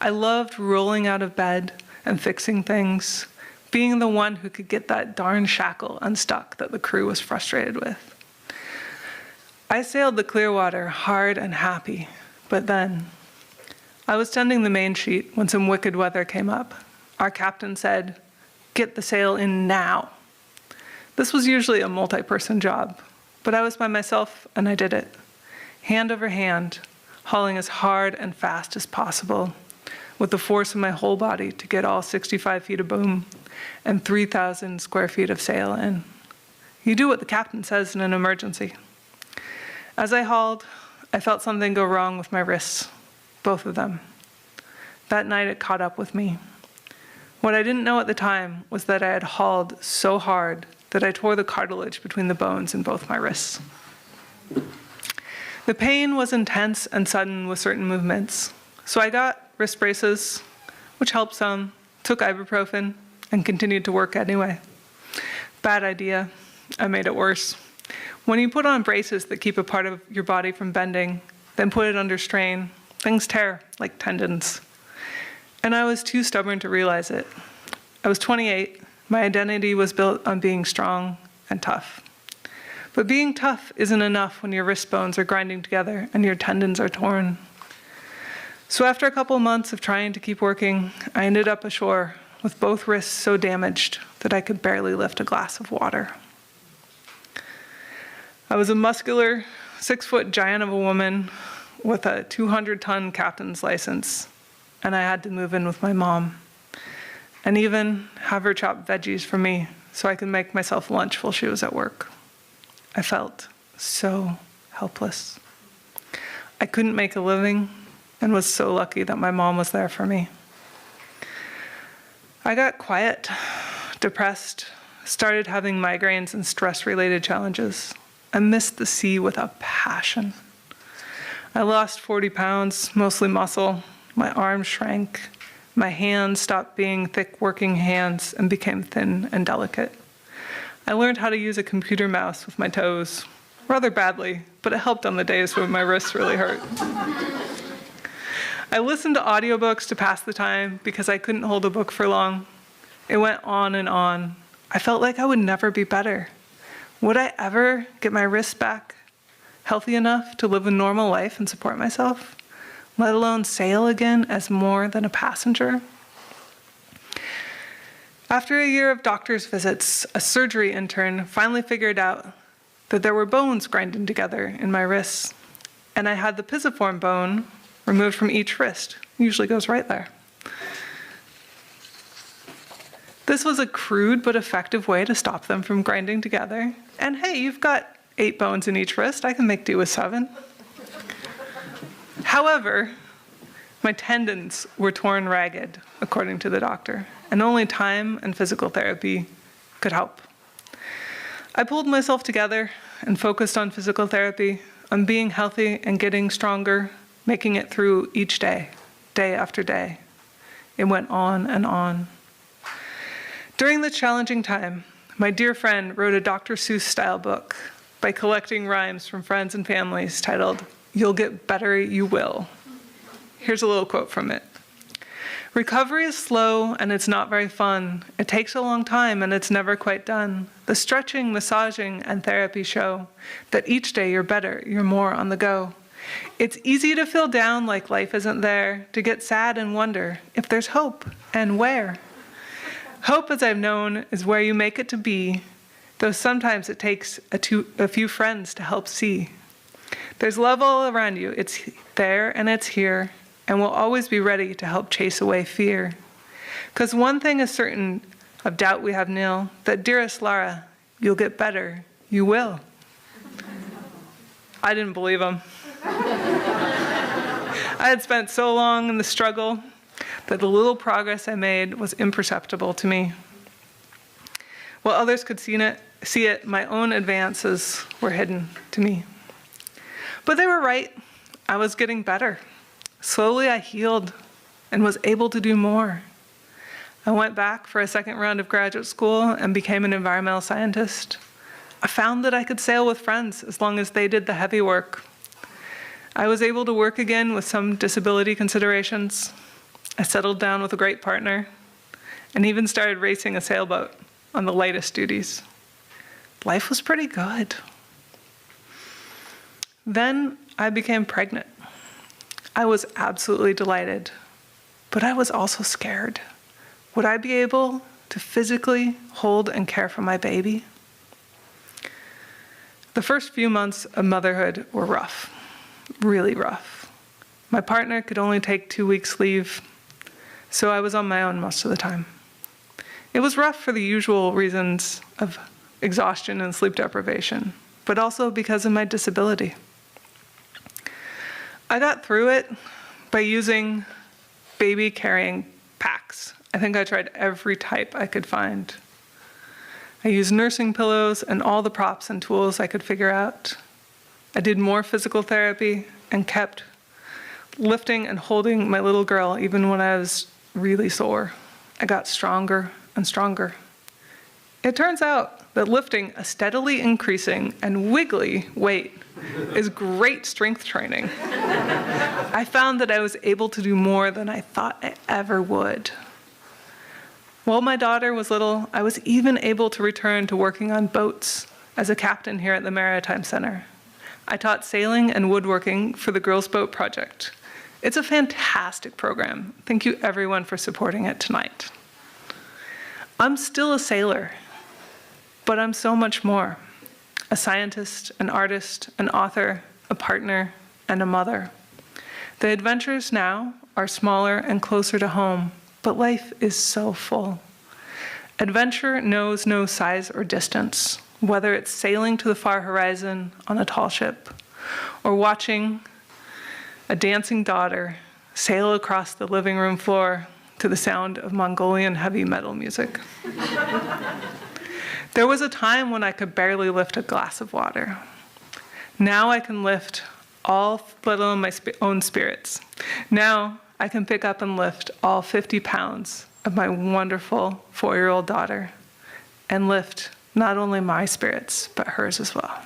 I loved rolling out of bed and fixing things, being the one who could get that darn shackle unstuck that the crew was frustrated with. I sailed the Clearwater hard and happy, but then I was tending the main sheet when some wicked weather came up. Our captain said, "Get the sail in now." This was usually a multi-person job, but I was by myself and I did it, hand over hand, hauling as hard and fast as possible, with the force of my whole body to get all 65 feet of boom and 3,000 square feet of sail in. You do what the captain says in an emergency. As I hauled, I felt something go wrong with my wrists, both of them. That night it caught up with me. What I didn't know at the time was that I had hauled so hard that I tore the cartilage between the bones in both my wrists. The pain was intense and sudden with certain movements, so I got wrist braces, which helped some, took ibuprofen, and continued to work anyway. Bad idea. I made it worse. When you put on braces that keep a part of your body from bending, then put it under strain, things tear like tendons. And I was too stubborn to realize it. I was 28. My identity was built on being strong and tough. But being tough isn't enough when your wrist bones are grinding together and your tendons are torn. So after a couple months of trying to keep working, I ended up ashore with both wrists so damaged that I could barely lift a glass of water. I was a muscular, 6-foot giant of a woman with a 200-ton captain's license, and I had to move in with my mom, and even have her chop veggies for me so I could make myself lunch while she was at work. I felt so helpless. I couldn't make a living and was so lucky that my mom was there for me. I got quiet, depressed, started having migraines and stress-related challenges. I missed the sea with a passion. I lost 40 pounds, mostly muscle. My arms shrank. My hands stopped being thick working hands and became thin and delicate. I learned how to use a computer mouse with my toes, rather badly, but it helped on the days when my wrists really hurt. I listened to audiobooks to pass the time because I couldn't hold a book for long. It went on and on. I felt like I would never be better. Would I ever get my wrists back healthy enough to live a normal life and support myself, let alone sail again as more than a passenger? After a year of doctor's visits, a surgery intern finally figured out that there were bones grinding together in my wrists, and I had the pisiform bone removed from each wrist. Usually goes right there. This was a crude but effective way to stop them from grinding together. And hey, you've got 8 bones in each wrist. I can make do with 7. However, my tendons were torn ragged, according to the doctor, and only time and physical therapy could help. I pulled myself together and focused on physical therapy, on being healthy and getting stronger, making it through each day, day after day. It went on and on. During the challenging time, my dear friend wrote a Dr. Seuss-style book by collecting rhymes from friends and families titled, "You'll Get Better, You Will." Here's a little quote from it. "Recovery is slow and it's not very fun. It takes a long time and it's never quite done. The stretching, massaging, and therapy show that each day you're better, you're more on the go. It's easy to feel down like life isn't there, to get sad and wonder if there's hope and where. Hope, as I've known, is where you make it to be, though sometimes it takes a few friends to help see. There's love all around you. It's there and it's here, and will always be ready to help chase away fear. 'Cause one thing is certain, of doubt we have nil, that dearest Lara, you'll get better, you will." I didn't believe him. I had spent so long in the struggle that the little progress I made was imperceptible to me. While others could see it, my own advances were hidden to me. But they were right. I was getting better. Slowly I healed and was able to do more. I went back for a second round of graduate school and became an environmental scientist. I found that I could sail with friends as long as they did the heavy work. I was able to work again with some disability considerations. I settled down with a great partner and even started racing a sailboat on the lightest duties. Life was pretty good. Then I became pregnant. I was absolutely delighted, but I was also scared. Would I be able to physically hold and care for my baby? The first few months of motherhood were rough, really rough. My partner could only take 2 weeks leave, so I was on my own most of the time. It was rough for the usual reasons of exhaustion and sleep deprivation, but also because of my disability. I got through it by using baby carrying packs. I think I tried every type I could find. I used nursing pillows and all the props and tools I could figure out. I did more physical therapy and kept lifting and holding my little girl even when I was really sore. I got stronger and stronger. It turns out that lifting a steadily increasing and wiggly weight is great strength training. I found that I was able to do more than I thought I ever would. While my daughter was little, I was even able to return to working on boats as a captain here at the Maritime Center. I taught sailing and woodworking for the Girls Boat Project. It's a fantastic program. Thank you everyone for supporting it tonight. I'm still a sailor, but I'm so much more. A scientist, an artist, an author, a partner, and a mother. The adventures now are smaller and closer to home, but life is so full. Adventure knows no size or distance, whether it's sailing to the far horizon on a tall ship or watching a dancing daughter sail across the living room floor to the sound of Mongolian heavy metal music. There was a time when I could barely lift a glass of water. Now I can lift all, let alone my own spirits. Now I can pick up and lift all 50 pounds of my wonderful 4-year-old daughter and lift not only my spirits, but hers as well.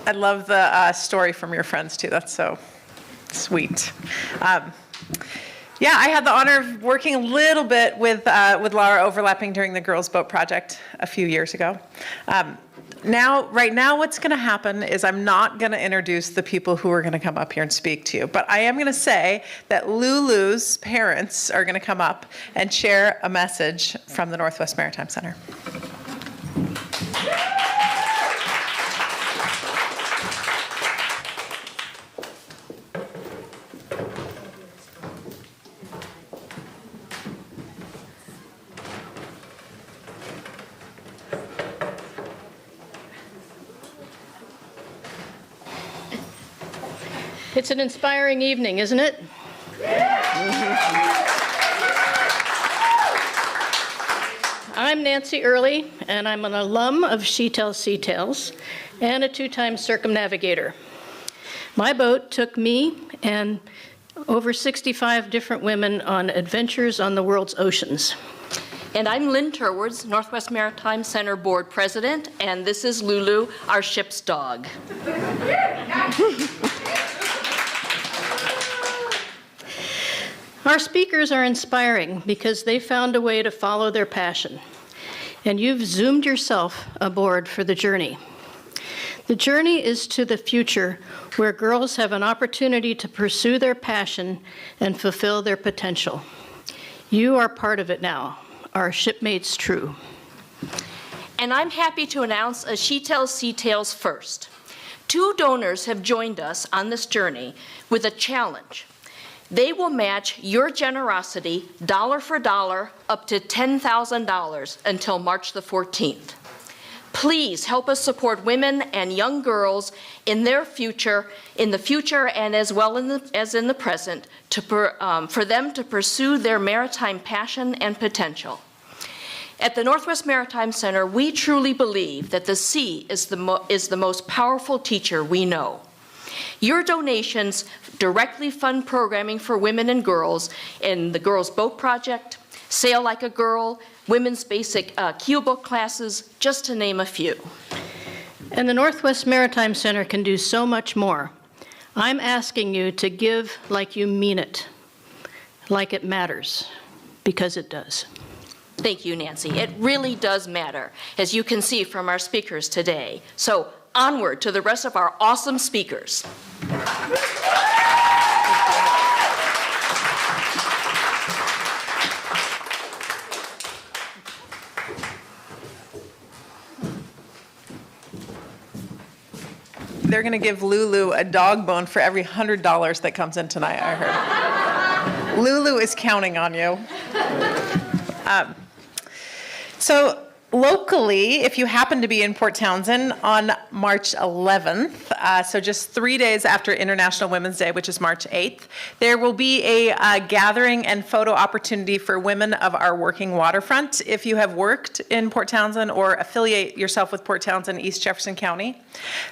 I love the story from your friends too. That's so sweet. Yeah, I had the honor of working a little bit with Laura overlapping during the Girls Boat Project a few years ago. Right now, what's going to happen is I'm not going to introduce the people who are going to come up here and speak to you, but I am going to say that Lulu's parents are going to come up and share a message from the Northwest Maritime Center. It's an inspiring evening, isn't it? I'm Nancy Early, and I'm an alum of She Tells Sea Tales and a 2-time circumnavigator. My boat took me and over 65 different women on adventures on the world's oceans. And I'm Lynn Turwards, Northwest Maritime Center Board President, and this is Lulu, our ship's dog. Our speakers are inspiring because they found a way to follow their passion, and you've zoomed yourself aboard for the journey. The journey is to the future where girls have an opportunity to pursue their passion and fulfill their potential. You are part of it now, our shipmates true. And I'm happy to announce a She Tells Sea Tales first. 2 donors have joined us on this journey with a challenge. They will match your generosity dollar for dollar up to $10,000 until March the 14th. Please help us support women and young girls in their future, and as well as in the present, for them to pursue their maritime passion and potential. At the Northwest Maritime Center, we truly believe that the sea is the most powerful teacher we know. Your donations directly fund programming for women and girls in the Girls Boat Project, Sail Like a Girl, women's basic keel book classes, just to name a few. And the Northwest Maritime Center can do so much more. I'm asking you to give like you mean it, like it matters, because it does. Thank you, Nancy. It really does matter, as you can see from our speakers today. So onward to the rest of our awesome speakers. They're going to give Lulu a dog bone for every $100 that comes in tonight, I heard. Lulu is counting on you. So locally, if you happen to be in Port Townsend on March 11th, so just 3 days after International Women's Day, which is March 8th, there will be a gathering and photo opportunity for women of our working waterfront. If you have worked in Port Townsend or affiliate yourself with Port Townsend, East Jefferson County,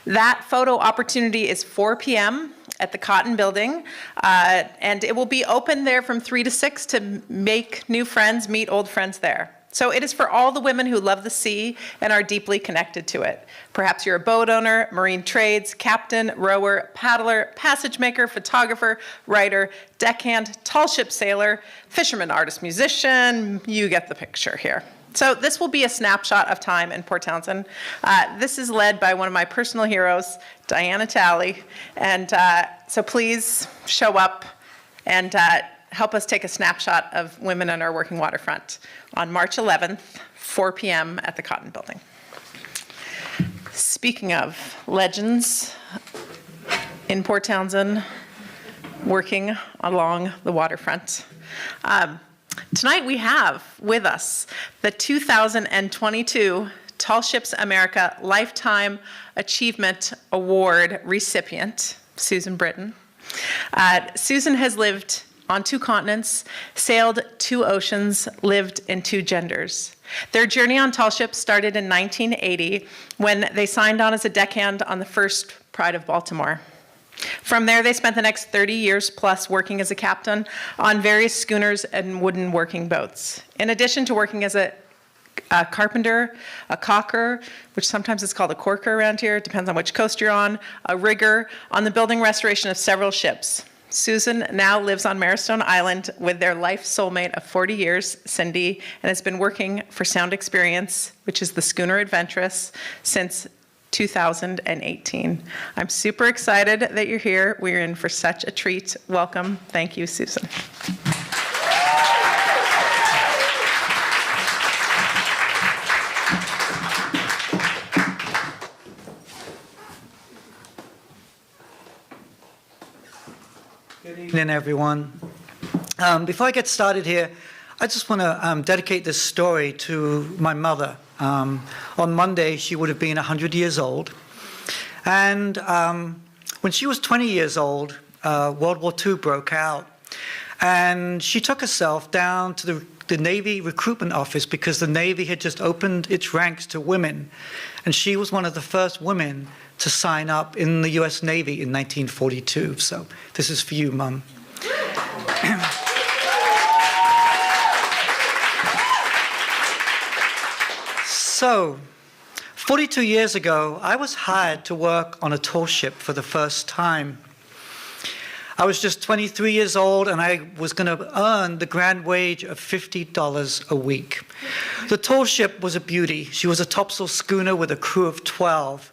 that photo opportunity is 4 p.m. at the Cotton Building, and it will be open there from 3 to 6 to make new friends, meet old friends there. So it is for all the women who love the sea and are deeply connected to it. Perhaps you're a boat owner, marine trades, captain, rower, paddler, passage maker, photographer, writer, deckhand, tall ship sailor, fisherman, artist, musician. You get the picture here. So this will be a snapshot of time in Port Townsend. This is led by one of my personal heroes, Diana Talley. And so please show up and help us take a snapshot of women on our working waterfront on March 11th, 4 p.m. at the Cotton Building. Speaking of legends in Port Townsend, working along the waterfront, tonight we have with us the 2022 Tall Ships America Lifetime Achievement Award recipient, Susan Britton. Susan has lived on 2 continents, sailed 2 oceans, lived in 2 genders. Their journey on tall ships started in 1980 when they signed on as a deckhand on the first Pride of Baltimore. From there, they spent the next 30 years plus working as a captain on various schooners and wooden working boats. In addition to working as a carpenter, a caulker, which sometimes is called a corker around here, depends on which coast you're on, a rigger, on the building restoration of several ships. Susan now lives on Marrowstone Island with their life soulmate of 40 years, Cindy, and has been working for Sound Experience, which is the schooner Adventurous, since 2018. I'm super excited that you're here. We're in for such a treat. Welcome. Thank you, Susan. Good evening, everyone. Before I get started here, I just want to dedicate this story to my mother. On Monday, she would have been 100 years old. And when she was 20 years old, World War II broke out. And she took herself down to the Navy recruitment office because the Navy had just opened its ranks to women. And she was one of the first women to sign up in the U.S. Navy in 1942. So this is for you, Mum. So, 42 years ago, I was hired to work on a tall ship for the first time. I was just 23 years old, and I was going to earn the grand wage of $50 a week. The tall ship was a beauty. She was a topsail schooner with a crew of 12.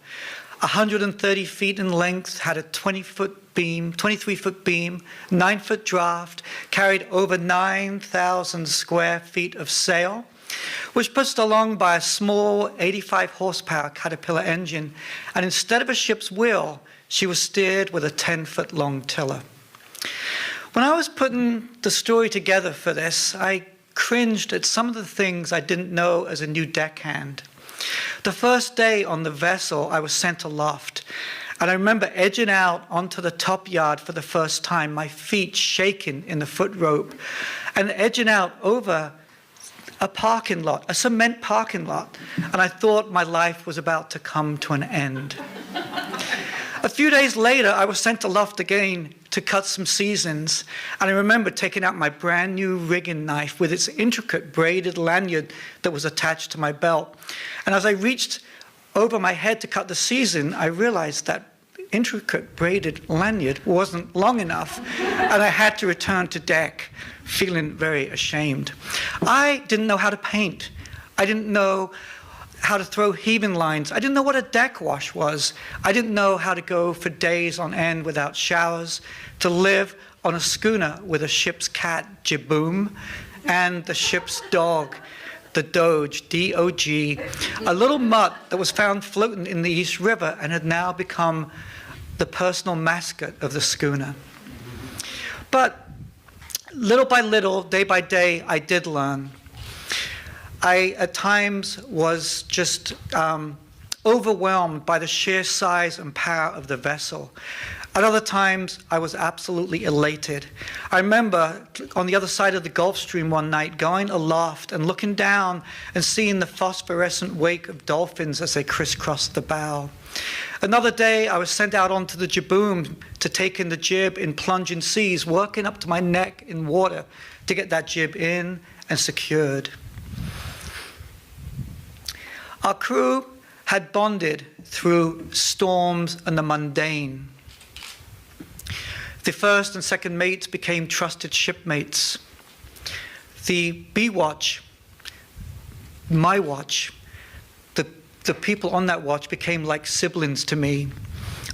130 feet in length, had a 23-foot beam, 9-foot draft, carried over 9,000 square feet of sail, was pushed along by a small 85 horsepower Caterpillar engine, and instead of a ship's wheel, she was steered with a 10-foot long tiller. When I was putting the story together for this, I cringed at some of the things I didn't know as a new deckhand. The first day on the vessel, I was sent aloft, and I remember edging out onto the top yard for the first time, my feet shaking in the foot rope, and edging out over a parking lot, a cement parking lot, and I thought my life was about to come to an end. A few days later, I was sent aloft again to cut some seasons, and I remember taking out my brand new rigging knife with its intricate braided lanyard that was attached to my belt. And as I reached over my head to cut the season, I realized that intricate braided lanyard wasn't long enough, and I had to return to deck, feeling very ashamed. I didn't know how to paint. I didn't know how to throw heaving lines. I didn't know what a deck wash was. I didn't know how to go for days on end without showers, to live on a schooner with a ship's cat, Jiboom, and the ship's dog, the Doge, D-O-G, a little mutt that was found floating in the East River and had now become the personal mascot of the schooner. But little by little, day by day, I did learn. I, at times, was just overwhelmed by the sheer size and power of the vessel. At other times, I was absolutely elated. I remember on the other side of the Gulf Stream one night, going aloft and looking down and seeing the phosphorescent wake of dolphins as they crisscrossed the bow. Another day, I was sent out onto the Jiboom to take in the jib in plunging seas, working up to my neck in water to get that jib in and secured. Our crew had bonded through storms and the mundane. The first and second mates became trusted shipmates. The B watch, my watch, the people on that watch became like siblings to me.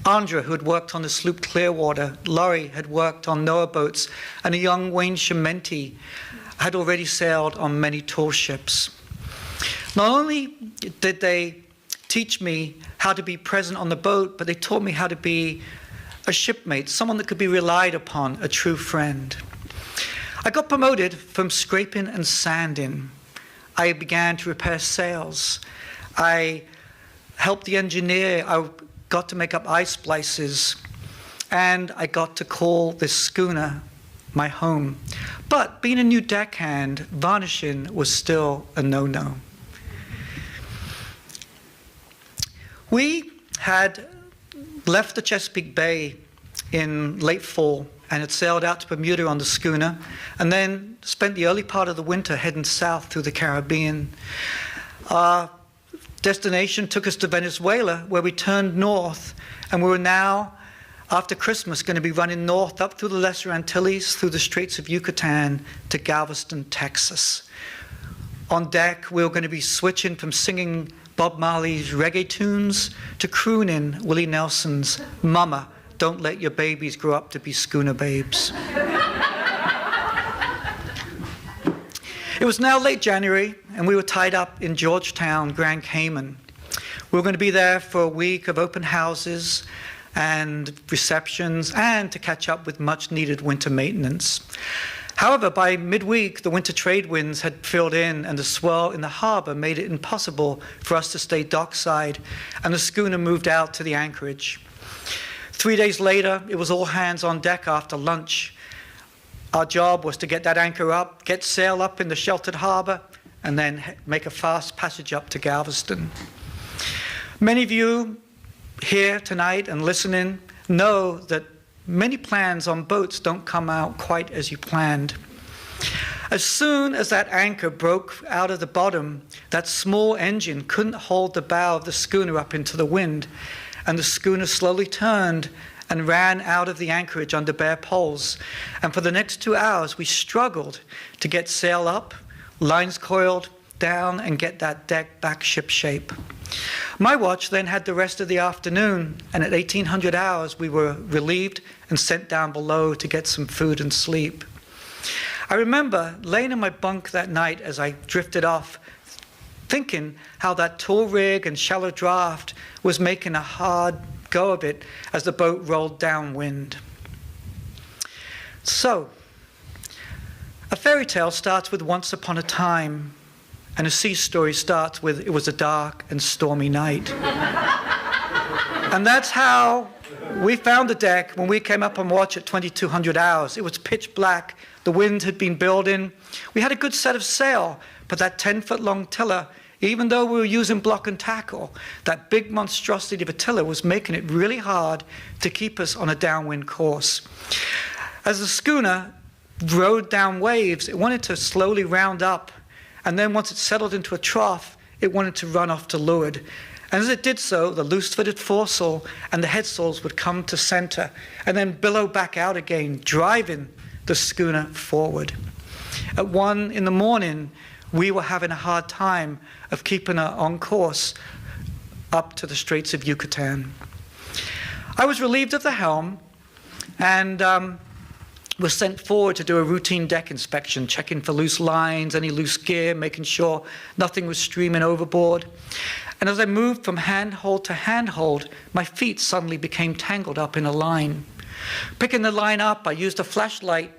Andra, who had worked on the sloop Clearwater, Laurie had worked on Noah boats, and a young Wayne Chimenti had already sailed on many tall ships. Not only did they teach me how to be present on the boat, but they taught me how to be a shipmate, someone that could be relied upon, a true friend. I got promoted from scraping and sanding. I began to repair sails. I helped the engineer. I got to make up ice splices, and I got to call this schooner my home. But being a new deckhand, varnishing was still a no-no. We had left the Chesapeake Bay in late fall and had sailed out to Bermuda on the schooner, and then spent the early part of the winter heading south through the Caribbean. Our destination took us to Venezuela, where we turned north, and we were now, after Christmas, going to be running north up through the Lesser Antilles, through the Straits of Yucatan to Galveston, Texas. On deck, we were going to be switching from singing Bob Marley's reggae tunes to crooning Willie Nelson's "Mama, Don't Let Your Babies Grow Up to Be Schooner Babes." It was now late January, and we were tied up in Georgetown, Grand Cayman. We were going to be there for a week of open houses and receptions, and to catch up with much-needed winter maintenance. However, by midweek, the winter trade winds had filled in, and the swell in the harbor made it impossible for us to stay dockside, and the schooner moved out to the anchorage. 3 days later, it was all hands on deck after lunch. Our job was to get that anchor up, get sail up in the sheltered harbor, and then make a fast passage up to Galveston. Many of you here tonight and listening know that many plans on boats don't come out quite as you planned. As soon as that anchor broke out of the bottom, that small engine couldn't hold the bow of the schooner up into the wind, and the schooner slowly turned and ran out of the anchorage under bare poles. And for the next 2 hours, we struggled to get sail up, lines coiled down, and get that deck back ship shape. My watch then had the rest of the afternoon, and at 1800 hours, we were relieved and sent down below to get some food and sleep. I remember laying in my bunk that night as I drifted off, thinking how that tall rig and shallow draft was making a hard go of it as the boat rolled downwind. So, a fairy tale starts with once upon a time, and a sea story starts with it was a dark and stormy night. And that's how we found the deck when we came up on watch at 2200 hours. It was pitch black, the wind had been building. We had a good set of sail, but that 10-foot-long tiller, even though we were using block and tackle, that big monstrosity of a tiller was making it really hard to keep us on a downwind course. As the schooner rode down waves, it wanted to slowly round up, and then once it settled into a trough, it wanted to run off to leeward. And as it did so, the loose-fitted foresail and the headsails would come to center, and then billow back out again, driving the schooner forward. At 1 in the morning, we were having a hard time of keeping her on course up to the Straits of Yucatan. I was relieved of the helm and was sent forward to do a routine deck inspection, checking for loose lines, any loose gear, making sure nothing was streaming overboard. And as I moved from handhold to handhold, my feet suddenly became tangled up in a line. Picking the line up, I used a flashlight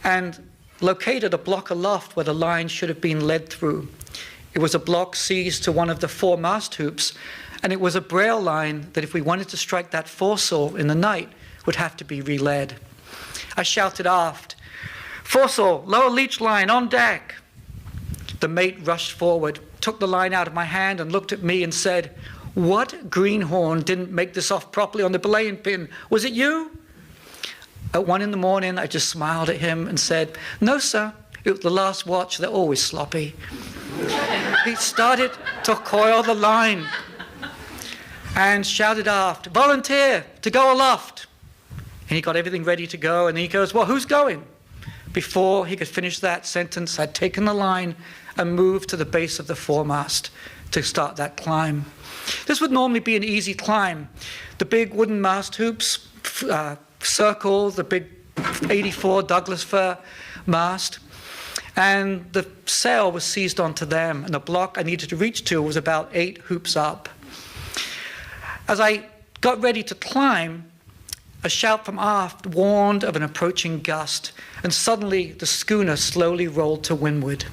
and located a block aloft where the line should have been led through. It was a block seized to one of the 4 mast hoops, and it was a braille line that if we wanted to strike that foresail in the night, would have to be reled. I shouted aft, "Foresail, lower leech line, on deck." The mate rushed forward, took the line out of my hand and looked at me and said, "What greenhorn didn't make this off properly on the belaying pin? Was it you?" At 1 in the morning, I just smiled at him and said, "No, sir, it was the last watch, they're always sloppy." He started to coil the line and shouted aft, "Volunteer to go aloft." And he got everything ready to go, and he goes, "Well, who's going?" Before he could finish that sentence, I'd taken the line and moved to the base of the foremast to start that climb. This would normally be an easy climb. The big wooden mast hoops circle the big 84 Douglas fir mast, and the sail was seized onto them, and the block I needed to reach to was about 8 hoops up. As I got ready to climb, a shout from aft warned of an approaching gust, and suddenly the schooner slowly rolled to windward.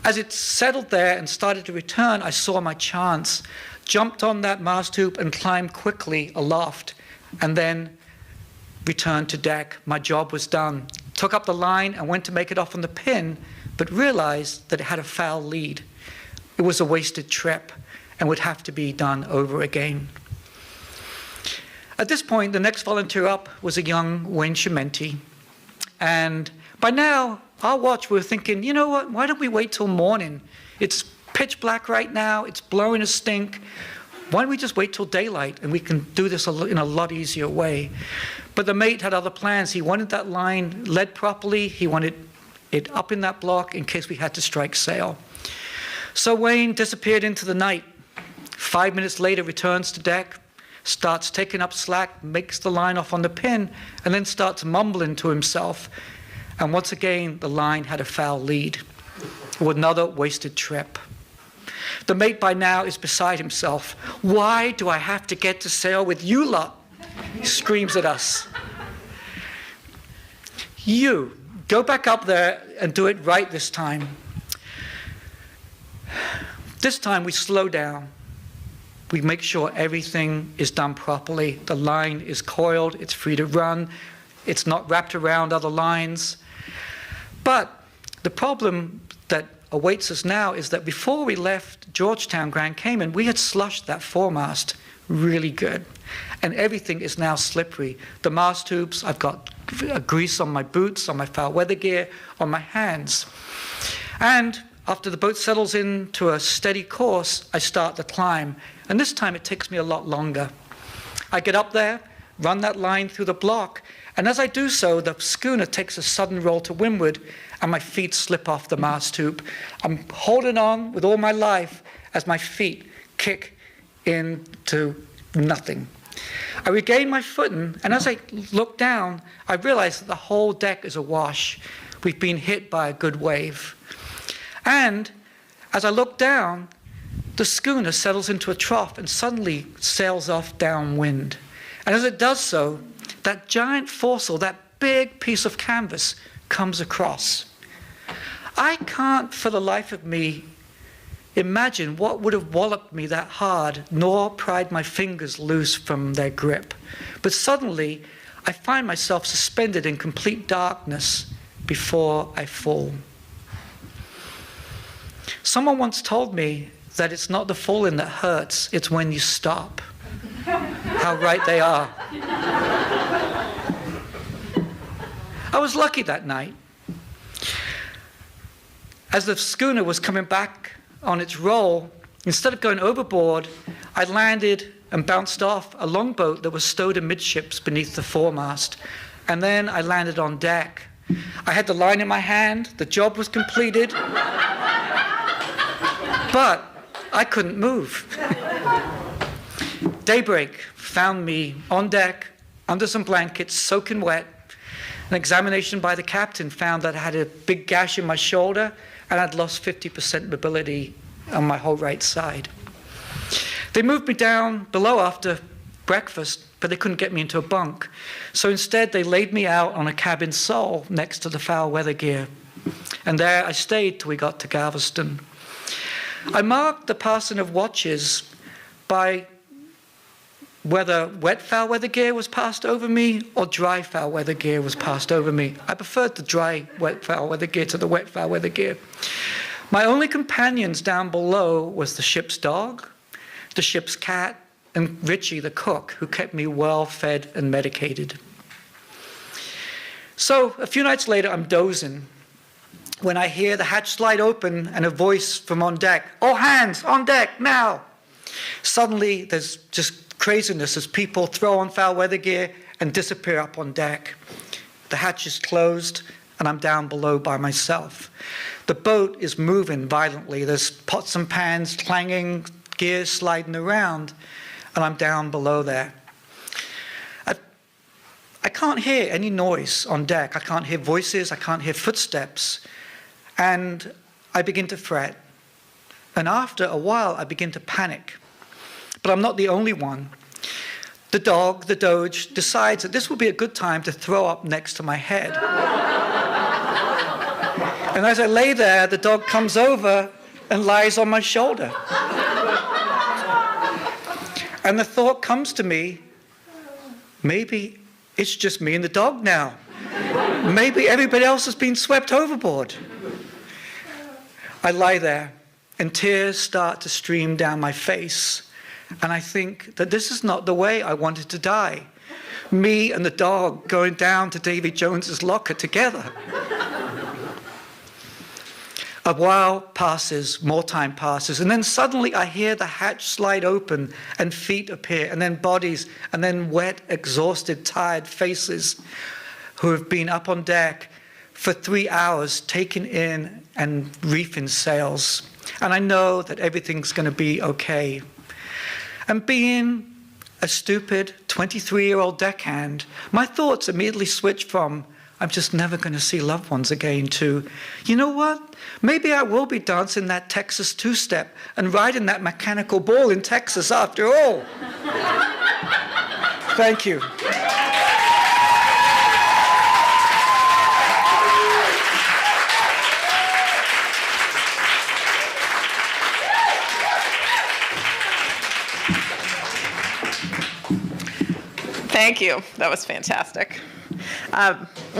As it settled there and started to return, I saw my chance, jumped on that mast hoop and climbed quickly aloft, and then returned to deck. My job was done. Took up the line and went to make it off on the pin, but realized that it had a foul lead. It was a wasted trip and would have to be done over again. At this point, the next volunteer up was a young Wayne Chimenti. And by now, our watch, we were thinking, you know what, why don't we wait till morning? It's pitch black right now, it's blowing a stink. Why don't we just wait till daylight and we can do this in a lot easier way? But the mate had other plans. He wanted that line led properly. He wanted it up in that block in case we had to strike sail. So Wayne disappeared into the night. 5 minutes later, returns to deck, starts taking up slack, makes the line off on the pin, and then starts mumbling to himself. And once again, the line had a foul lead. Another wasted trip. The mate by now is beside himself. Why do I have to get to sail with you lot? He screams at us. You, go back up there and do it right this time. This time we slow down. We make sure everything is done properly. The line is coiled, it's free to run, it's not wrapped around other lines. But the problem that awaits us now is that before we left Georgetown, Grand Cayman, we had slushed that foremast really good. And everything is now slippery. The mast hoops, I've got grease on my boots, on my foul weather gear, on my hands. And after the boat settles into a steady course, I start the climb. And this time it takes me a lot longer. I get up there, run that line through the block, and as I do so, the schooner takes a sudden roll to windward, and my feet slip off the mast hoop. I'm holding on with all my life as my feet kick into nothing. I regain my footing, and as I look down, I realize that the whole deck is awash. We've been hit by a good wave. And as I look down, the schooner settles into a trough and suddenly sails off downwind. And as it does so, that giant foresail, that big piece of canvas, comes across. I can't for the life of me imagine what would have walloped me that hard, nor pried my fingers loose from their grip. But suddenly, I find myself suspended in complete darkness before I fall. Someone once told me that it's not the falling that hurts, it's when you stop. How right they are. I was lucky that night. As the schooner was coming back on its roll, instead of going overboard, I landed and bounced off a longboat that was stowed amidships beneath the foremast. And then I landed on deck. I had the line in my hand, the job was completed, but I couldn't move. Daybreak found me on deck, under some blankets, soaking wet. An examination by the captain found that I had a big gash in my shoulder and I'd lost 50% mobility on my whole right side. They moved me down below after breakfast, but they couldn't get me into a bunk. So instead, they laid me out on a cabin sole next to the foul weather gear. And there I stayed till we got to Galveston. I marked the passing of watches by whether wet foul weather gear was passed over me or dry foul weather gear was passed over me. I preferred the dry wet foul weather gear to the wet foul weather gear. My only companions down below was the ship's dog, the ship's cat, and Richie the cook, who kept me well fed and medicated. So a few nights later, I'm dozing when I hear the hatch slide open and a voice from on deck, "All hands, on deck, now!" Suddenly, there's just craziness as people throw on foul weather gear and disappear up on deck. The hatch is closed, and I'm down below by myself. The boat is moving violently. There's pots and pans clanging, gears sliding around, and I'm down below there. I can't hear any noise on deck. I can't hear voices. I can't hear footsteps. And I begin to fret. And after a while, I begin to panic. But I'm not the only one. The dog, the Doge, decides that this would be a good time to throw up next to my head. And as I lay there, the dog comes over and lies on my shoulder. And the thought comes to me, maybe it's just me and the dog now. Maybe everybody else has been swept overboard. I lie there, and tears start to stream down my face. And I think that this is not the way I wanted to die. Me and the dog going down to Davy Jones's locker together. A while passes, more time passes, and then suddenly I hear the hatch slide open and feet appear, and then bodies, and then wet, exhausted, tired faces who have been up on deck for 3 hours, taken in and reefing sails. And I know that everything's going to be okay. And being a stupid 23-year-old deckhand, my thoughts immediately switch from, I'm just never going to see loved ones again, to, you know what? Maybe I will be dancing that Texas two-step and riding that mechanical bull in Texas after all. Thank you. Thank you. That was fantastic.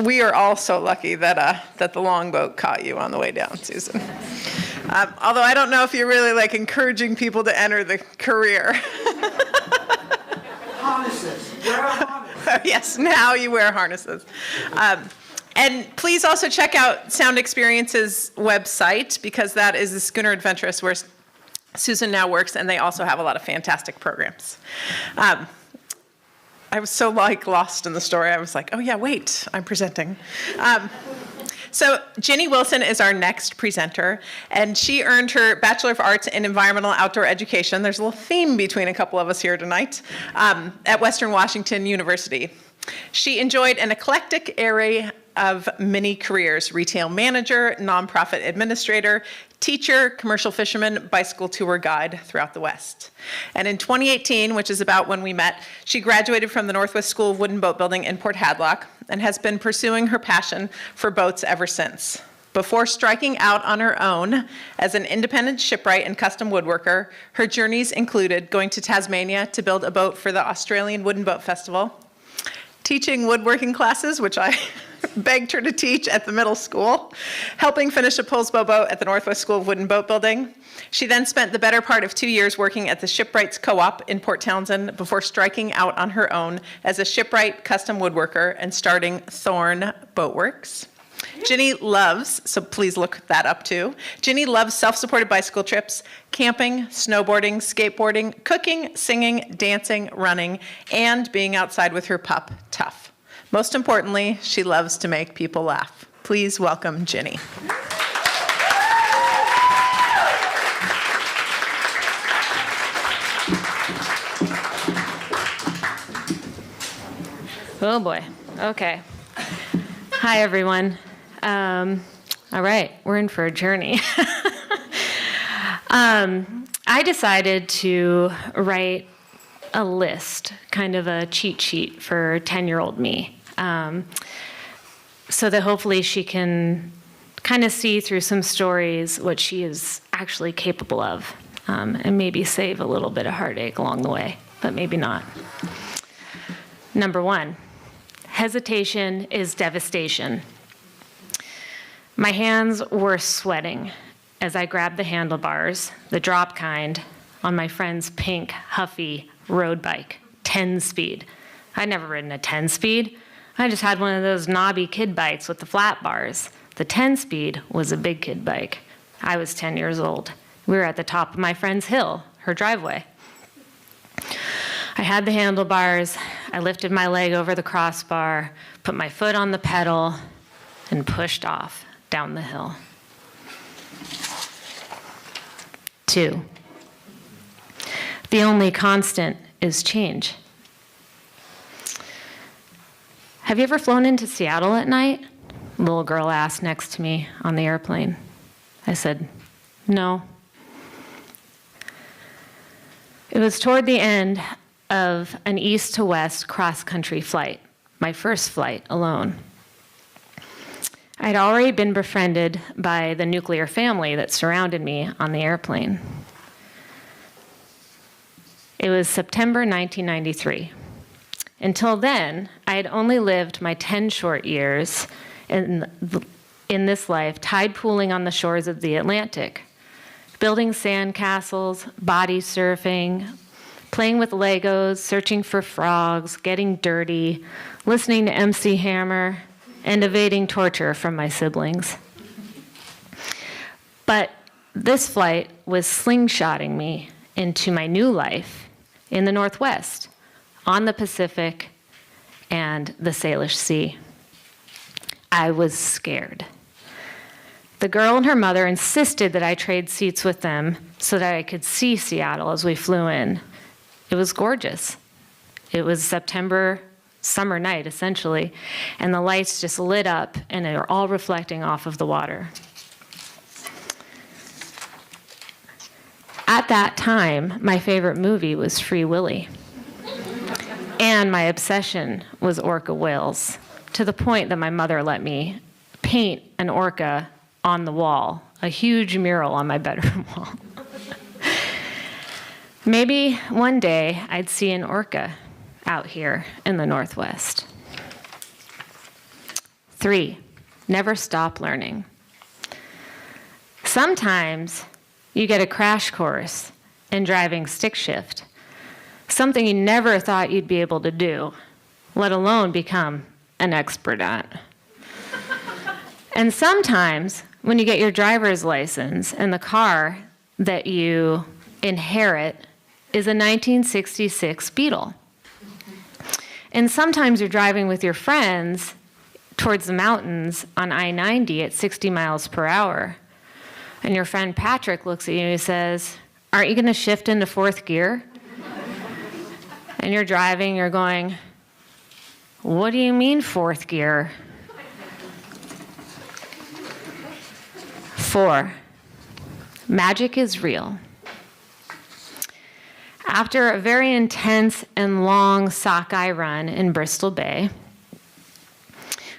We are all so lucky that the longboat caught you on the way down, Susan. Although I don't know if you're really like encouraging people to enter the career. Harnesses. Wear a harness. Yes, now you wear harnesses. And please also check out Sound Experience's website, because that is the Schooner Adventurous where Susan now works, and they also have a lot of fantastic programs. I was so lost in the story. I was like, oh yeah, wait, I'm presenting. So Ginny Wilson is our next presenter, and she earned her Bachelor of Arts in Environmental Outdoor Education. There's a little theme between a couple of us here tonight, at Western Washington University. She enjoyed an eclectic array of many careers: retail manager, nonprofit administrator, teacher, commercial fisherman, bicycle tour guide throughout the West. And in 2018, which is about when we met, she graduated from the Northwest School of Wood and Boat Building in Port Hadlock and has been pursuing her passion for boats ever since. Before striking out on her own as an independent shipwright and custom woodworker, her journeys included going to Tasmania to build a boat for the Australian Wood and Boat Festival, teaching woodworking classes, which I begged her to teach at the middle school, helping finish a Poulsbo boat at the Northwest School of Wood and Boat Building. She then spent the better part of 2 years working at the Shipwrights Co-op in Port Townsend before striking out on her own as a shipwright, custom woodworker, and starting Thorn Boatworks. Ginny loves, so please look that up too. Ginny loves self-supported bicycle trips, camping, snowboarding, skateboarding, cooking, singing, dancing, running, and being outside with her pup, Tough. Most importantly, she loves to make people laugh. Please welcome Ginny. Oh boy. Okay. Hi, everyone. All right, we're in for a journey. I decided to write a list, kind of a cheat sheet for 10-year-old me, so that hopefully she can kind of see through some stories what she is actually capable of, and maybe save a little bit of heartache along the way, but maybe not. Number 1, hesitation is devastation. My hands were sweating as I grabbed the handlebars, the drop kind, on my friend's pink, huffy road bike, 10-speed. I'd never ridden a 10-speed. I just had one of those knobby kid bikes with the flat bars. The 10-speed was a big kid bike. I was 10 years old. We were at the top of my friend's hill, her driveway. I had the handlebars. I lifted my leg over the crossbar, put my foot on the pedal, and pushed off down the hill. 2, the only constant is change. Have you ever flown into Seattle at night? A little girl asked next to me on the airplane. I said, no. It was toward the end of an east to west cross-country flight, my first flight alone. I'd already been befriended by the nuclear family that surrounded me on the airplane. It was September 1993. Until then, I had only lived my 10 short years in this life, tide pooling on the shores of the Atlantic, building sand castles, body surfing, playing with Legos, searching for frogs, getting dirty, listening to MC Hammer, and evading torture from my siblings. But this flight was slingshotting me into my new life in the Northwest, on the Pacific and the Salish Sea. I was scared. The girl and her mother insisted that I trade seats with them so that I could see Seattle as we flew in. It was gorgeous. It was September summer night, essentially, and the lights just lit up and they were all reflecting off of the water. At that time, my favorite movie was Free Willy. And my obsession was orca whales, to the point that my mother let me paint an orca on the wall, a huge mural on my bedroom wall. Maybe one day I'd see an orca out here in the Northwest. 3, never stop learning. Sometimes you get a crash course in driving stick shift, something you never thought you'd be able to do, let alone become an expert at. And sometimes when you get your driver's license and the car that you inherit is a 1966 Beetle. And sometimes you're driving with your friends towards the mountains on I-90 at 60 miles per hour. And your friend Patrick looks at you and he says, "Aren't you going to shift into 4th gear?" And you're driving, you're going, "What do you mean 4th gear?" 4, magic is real. After a very intense and long sockeye run in Bristol Bay,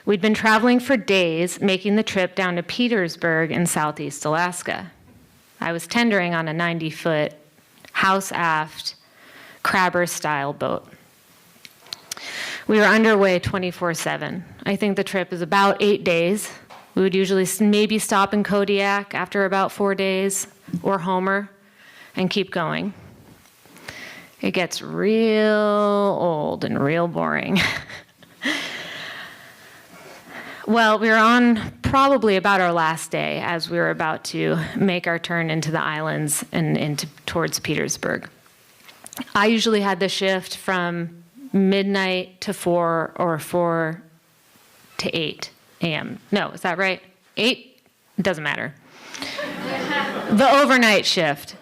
we'd been traveling for days, making the trip down to Petersburg in Southeast Alaska. I was tendering on a 90-foot house-aft crabber-style boat. We were underway 24/7. I think the trip is about 8 days. We would usually maybe stop in Kodiak after about 4 days, or Homer, and keep going. It gets real old and real boring. Well, we were on probably about our last day as we were about to make our turn into the islands and towards Petersburg. I usually had the shift from midnight to 4 or 4 to 8 a.m. No, is that right? 8? It doesn't matter. The overnight shift.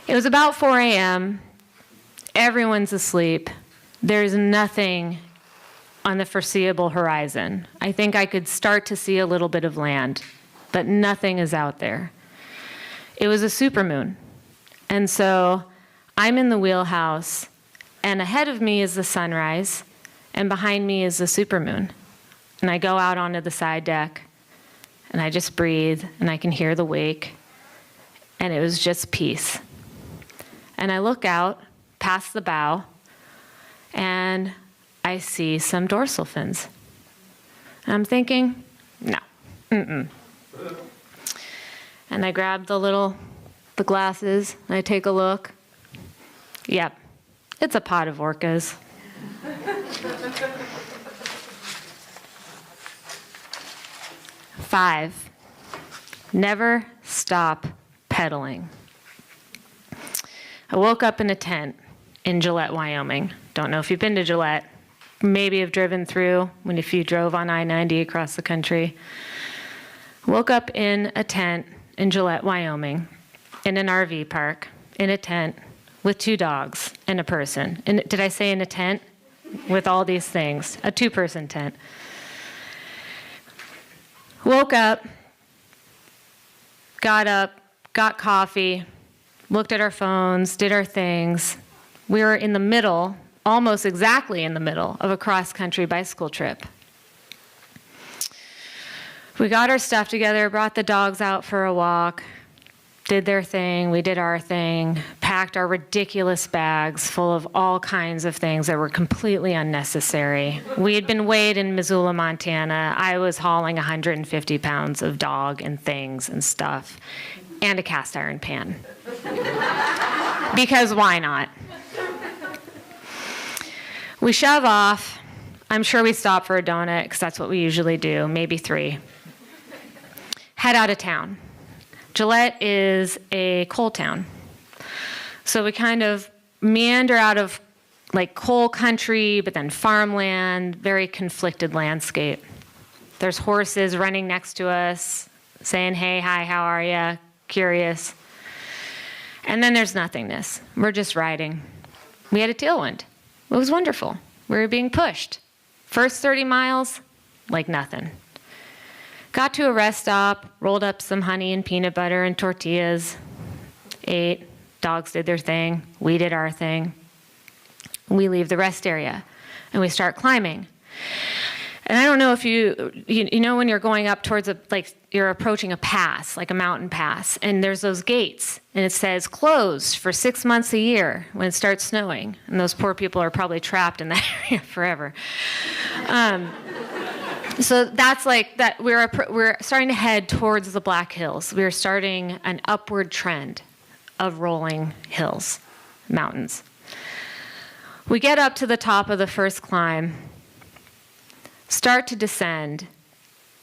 It was about 4 a.m. Everyone's asleep. There's nothing on the foreseeable horizon. I think I could start to see a little bit of land, but nothing is out there. It was a supermoon. And so I'm in the wheelhouse, and ahead of me is the sunrise, and behind me is the supermoon. And I go out onto the side deck, and I just breathe, and I can hear the wake, and it was just peace. And I look out past the bow, and I see some dorsal fins. And I'm thinking, no, And I grab the glasses, and I take a look. Yep, it's a pod of orcas. Five, never stop pedaling. I woke up in a tent in Gillette, Wyoming. Don't know if you've been to Gillette. Maybe have driven through if you drove on I-90 across the country. Woke up in a tent in Gillette, Wyoming, in an RV park, in a tent with 2 dogs and a person. And did I say in a tent? With all these things, a 2-person tent. Woke up, got coffee, looked at our phones, did our things. We were in the middle, almost exactly in the middle, of a cross-country bicycle trip. We got our stuff together, brought the dogs out for a walk, did their thing, we did our thing, packed our ridiculous bags full of all kinds of things that were completely unnecessary. We had been weighed in Missoula, Montana. I was hauling 150 pounds of dog and things and stuff, and a cast iron pan. Because why not? We shove off. I'm sure we stop for a donut, because that's what we usually do, maybe 3. Head out of town. Gillette is a coal town. So we kind of meander out of like coal country, but then farmland, very conflicted landscape. There's horses running next to us, saying, hey, hi, how are ya? Curious. And then there's nothingness. We're just riding. We had a tailwind. It was wonderful. We were being pushed. First 30 miles, like nothing. Got to a rest stop, rolled up some honey and peanut butter and tortillas, ate, dogs did their thing, we did our thing. We leave the rest area and we start climbing. And I don't know if you know when you're going up towards like you're approaching a pass, like a mountain pass, and there's those gates, and it says closed for 6 months a year when it starts snowing, and those poor people are probably trapped in that area forever. So that's like that. We're starting to head towards the Black Hills. We're starting an upward trend of rolling hills, mountains. We get up to the top of the first climb, start to descend,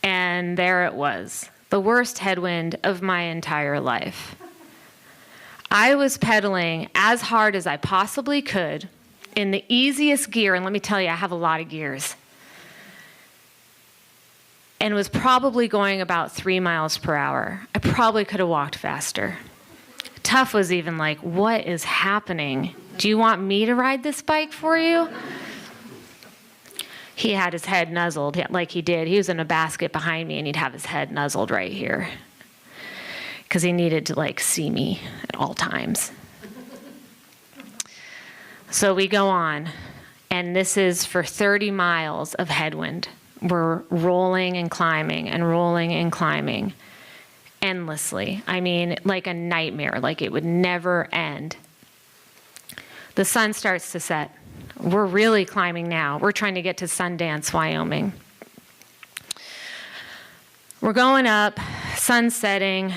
and there it was, the worst headwind of my entire life. I was pedaling as hard as I possibly could in the easiest gear, and let me tell you, I have a lot of gears, and was probably going about 3 miles per hour. I probably could have walked faster. Tough was even like, what is happening? Do you want me to ride this bike for you? He had his head nuzzled like he did. He was in a basket behind me, and he'd have his head nuzzled right here because he needed to like see me at all times. So we go on, and this is for 30 miles of headwind. We're rolling and climbing endlessly. I mean, like a nightmare, like it would never end. The sun starts to set. We're really climbing now. We're trying to get to Sundance, Wyoming. We're going up, sun's setting.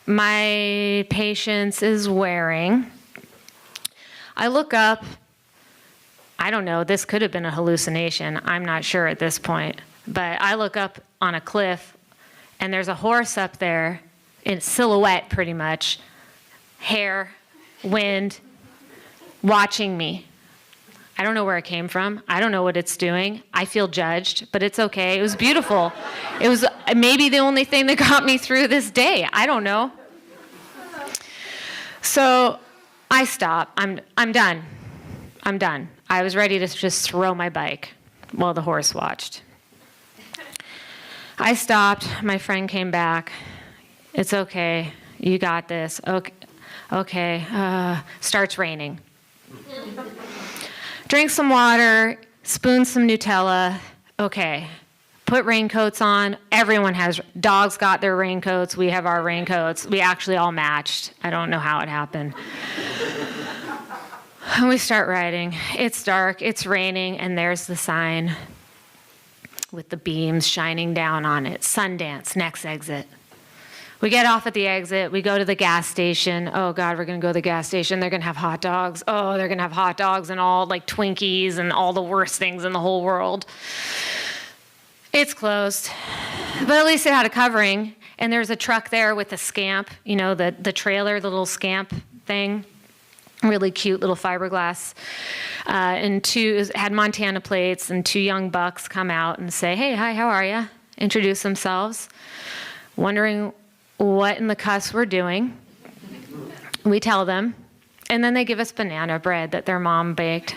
My patience is wearing. I look up. I don't know, this could have been a hallucination. I'm not sure at this point. But I look up on a cliff, and there's a horse up there in silhouette pretty much, hair, wind, watching me. I don't know where it came from. I don't know what it's doing. I feel judged, but it's okay. It was beautiful. It was maybe the only thing that got me through this day. I don't know. So I stop. I'm done. I'm done. I was ready to just throw my bike while the horse watched. I stopped. My friend came back. It's okay. You got this. Okay. Starts raining. Drink some water, spoon some Nutella. Okay. Put raincoats on. Everyone has, dogs got their raincoats. We have our raincoats. We actually all matched. I don't know how it happened. And we start riding. It's dark, it's raining, and there's the sign with the beams shining down on it. Sundance, next exit. We get off at the exit. We go to the gas station. Oh, God, we're going to go to the gas station. They're going to have hot dogs. Oh, they're going to have hot dogs and all, like, Twinkies and all the worst things in the whole world. It's closed. But at least it had a covering. And there's a truck there with a scamp, you know, the trailer, the little scamp thing. Really cute little fiberglass. And had Montana plates, and 2 young bucks come out and say, hey, hi, how are you? Introduce themselves, wondering what in the cuss we're doing. We tell them, and then they give us banana bread that their mom baked.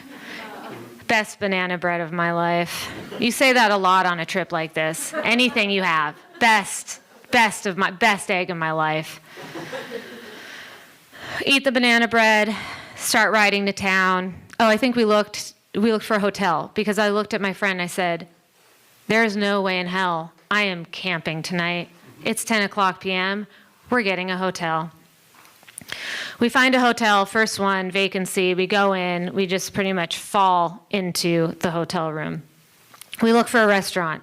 Best banana bread of my life. You say that a lot on a trip like this. Anything you have, best egg of my life. Eat the banana bread, start riding to town. Oh, I think we looked for a hotel, because I looked at my friend and I said, there's no way in hell I am camping tonight. It's 10 o'clock p.m. We're getting a hotel. We find a hotel, first one, vacancy. We go in. We just pretty much fall into the hotel room. We look for a restaurant.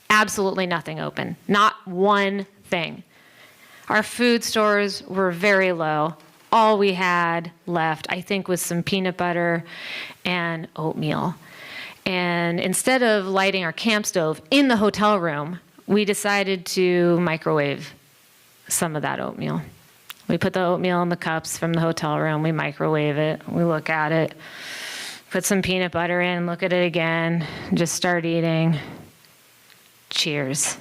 Absolutely nothing open. Not one thing. Our food stores were very low. All we had left, I think, was some peanut butter and oatmeal. And instead of lighting our camp stove in the hotel room, we decided to microwave some of that oatmeal. We put the oatmeal in the cups from the hotel room, we microwave it, we look at it, put some peanut butter in, look at it again, just start eating. Cheers.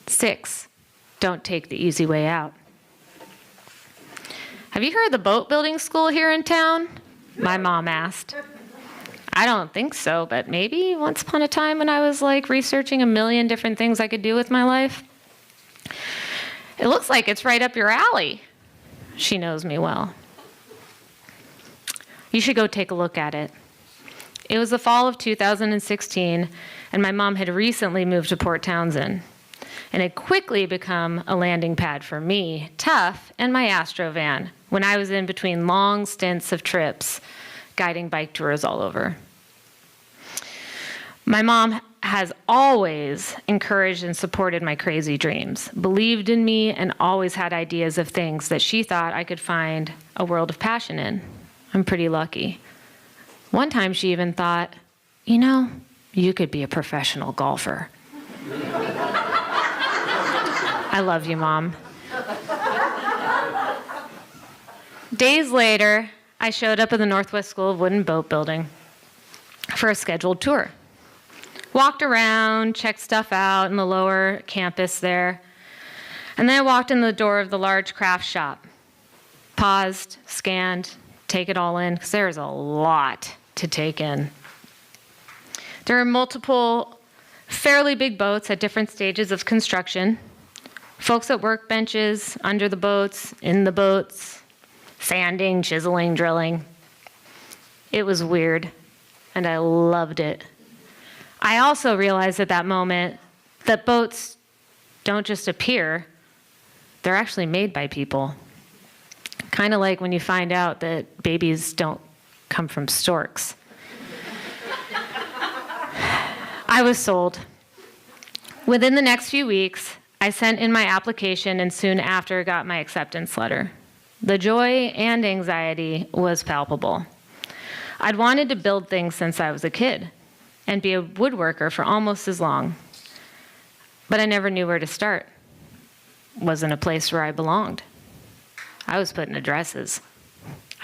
6, don't take the easy way out. Have you heard of the boat building school here in town? My mom asked. I don't think so, but maybe once upon a time when I was like researching a million different things I could do with my life. It looks like it's right up your alley. She knows me well. You should go take a look at it. It was the fall of 2016, and my mom had recently moved to Port Townsend, and had quickly become a landing pad for me, Tough, and my Astro van when I was in between long stints of trips guiding bike tours all over. My mom has always encouraged and supported my crazy dreams, believed in me, and always had ideas of things that she thought I could find a world of passion in. I'm pretty lucky. One time she even thought, you know, you could be a professional golfer. I love you, Mom. Days later, I showed up at the Northwest School of Wood and Boat Building for a scheduled tour. Walked around, checked stuff out in the lower campus there, and then I walked in the door of the large craft shop. Paused, scanned, take it all in, because there's a lot to take in. There are multiple fairly big boats at different stages of construction. Folks at workbenches, under the boats, in the boats, sanding, chiseling, drilling. It was weird, and I loved it. I also realized at that moment that boats don't just appear, they're actually made by people. Kind of like when you find out that babies don't come from storks. I was sold. Within the next few weeks, I sent in my application and soon after got my acceptance letter. The joy and anxiety was palpable. I'd wanted to build things since I was a kid and be a woodworker for almost as long, but I never knew where to start. Wasn't a place where I belonged. I was put in addresses.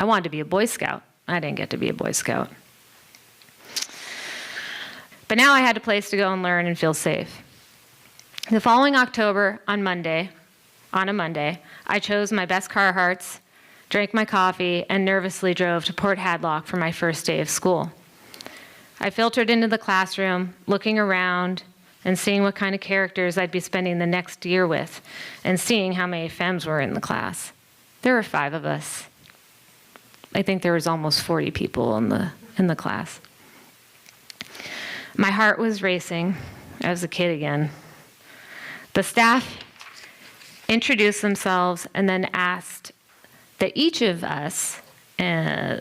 I wanted to be a Boy Scout. I didn't get to be a Boy Scout. But now I had a place to go and learn and feel safe. The following October, on a Monday, I chose my best Carhartts, drank my coffee, and nervously drove to Port Hadlock for my first day of school. I filtered into the classroom, looking around and seeing what kind of characters I'd be spending the next year with, and seeing how many femmes were in the class. There were 5 of us. I think there was almost 40 people in the class. My heart was racing. I was a kid again. The staff introduced themselves and then asked that each of us,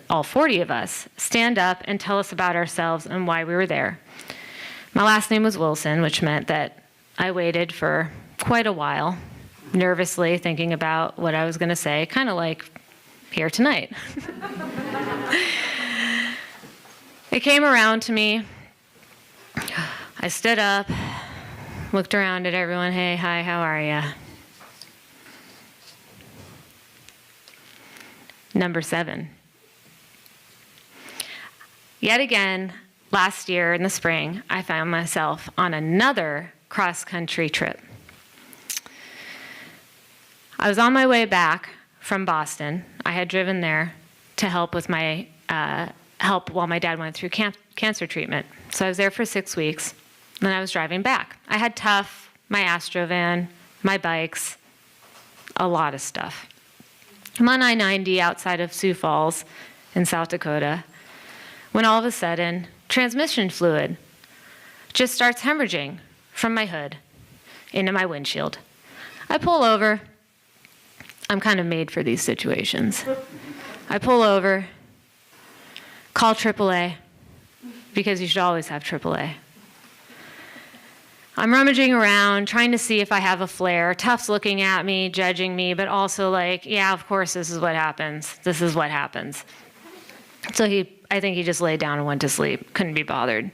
all 40 of us, stand up and tell us about ourselves and why we were there. My last name was Wilson, which meant that I waited for quite a while, nervously thinking about what I was going to say, kind of like here tonight. It came around to me. I stood up, looked around at everyone. Hey, hi, how are you? Number 7. Yet again, last year in the spring, I found myself on another cross-country trip. I was on my way back from Boston. I had driven there to help with my help while my dad went through cancer treatment. So I was there for 6 weeks, and then I was driving back. I had Tough, my Astro van, my bikes, a lot of stuff. I'm on I-90 outside of Sioux Falls in South Dakota, when all of a sudden, transmission fluid just starts hemorrhaging from my hood into my windshield. I pull over. I'm kind of made for these situations. I pull over, call AAA, because you should always have AAA. I'm rummaging around, trying to see if I have a flare. Tuff's looking at me, judging me, but also like, yeah, of course, this is what happens. This is what happens. So I think he just laid down and went to sleep. Couldn't be bothered.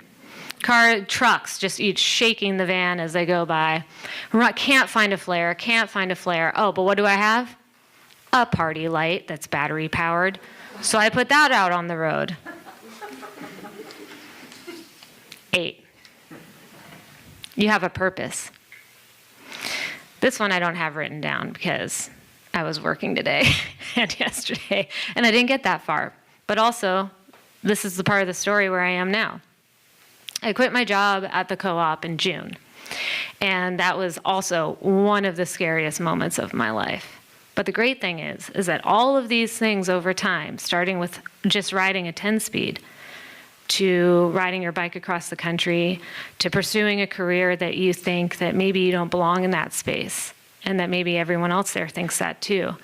Trucks just each shaking the van as they go by. Can't find a flare, can't find a flare. Oh, but what do I have? A party light that's battery powered. So I put that out on the road. 8. You have a purpose. This one I don't have written down because I was working today and yesterday, and I didn't get that far. But also, this is the part of the story where I am now. I quit my job at the co-op in June, and that was also one of the scariest moments of my life. But the great thing is that all of these things over time, starting with just riding a 10-speed, to riding your bike across the country, to pursuing a career that you think that maybe you don't belong in that space, and that maybe everyone else there thinks that too,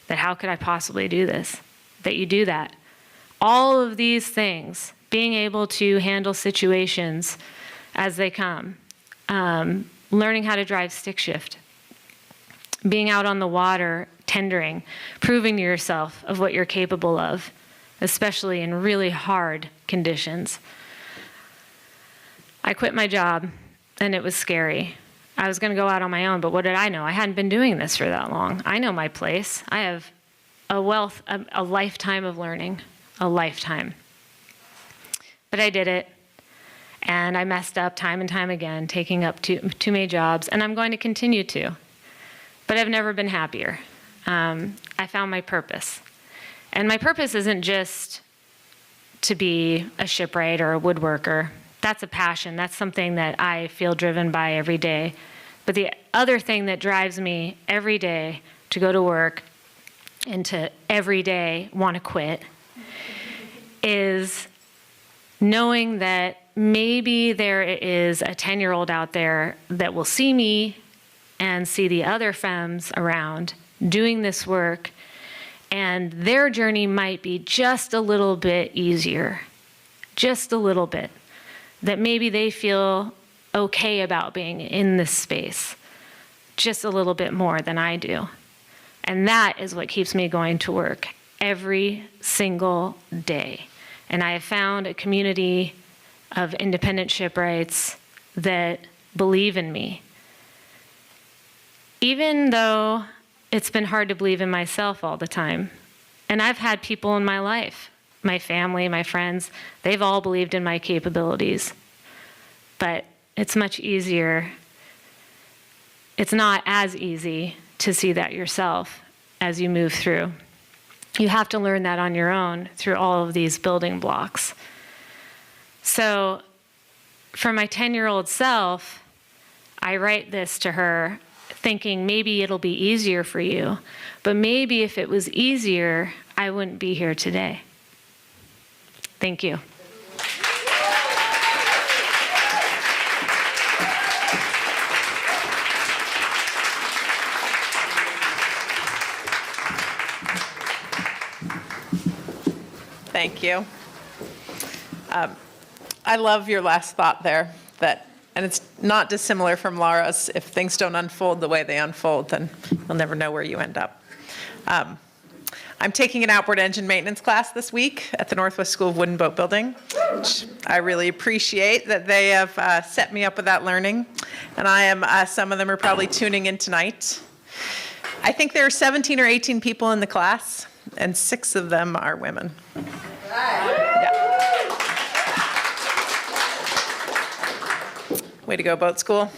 that how could I possibly do this, that you do that. All of these things, being able to handle situations as they come, learning how to drive stick shift, being out on the water, tendering, proving to yourself of what you're capable of, especially in really hard conditions. I quit my job, and it was scary. I was going to go out on my own, but what did I know? I hadn't been doing this for that long. I know my place. I have a lifetime of learning, a lifetime. But I did it, and I messed up time and time again, taking up too many jobs, and I'm going to continue to. But I've never been happier. I found my purpose. And my purpose isn't just to be a shipwright or a woodworker. That's a passion. That's something that I feel driven by every day. But the other thing that drives me every day to go to work and to every day want to quit is knowing that maybe there is a 10-year-old out there that will see me and see the other femmes around doing this work, and their journey might be just a little bit easier, just a little bit, that maybe they feel okay about being in this space just a little bit more than I do. And that is what keeps me going to work every single day. And I have found a community of independent shipwrights that believe in me. Even though it's been hard to believe in myself all the time. And I've had people in my life, my family, my friends, they've all believed in my capabilities. But it's much easier. It's not as easy to see that yourself as you move through. You have to learn that on your own through all of these building blocks. So for my 10-year-old self, I write this to her thinking maybe it'll be easier for you, but maybe if it was easier, I wouldn't be here today. Thank you. Thank you. I love your last thought there, and it's not dissimilar from Laura's. If things don't unfold the way they unfold, then you'll never know where you end up. I'm taking an outboard engine maintenance class this week at the Northwest School of Wood and Boat Building, which I really appreciate that they have set me up with that learning. And some of them are probably tuning in tonight. I think there are 17 or 18 people in the class, and 6 of them are women. Yeah. Way to go, boat school.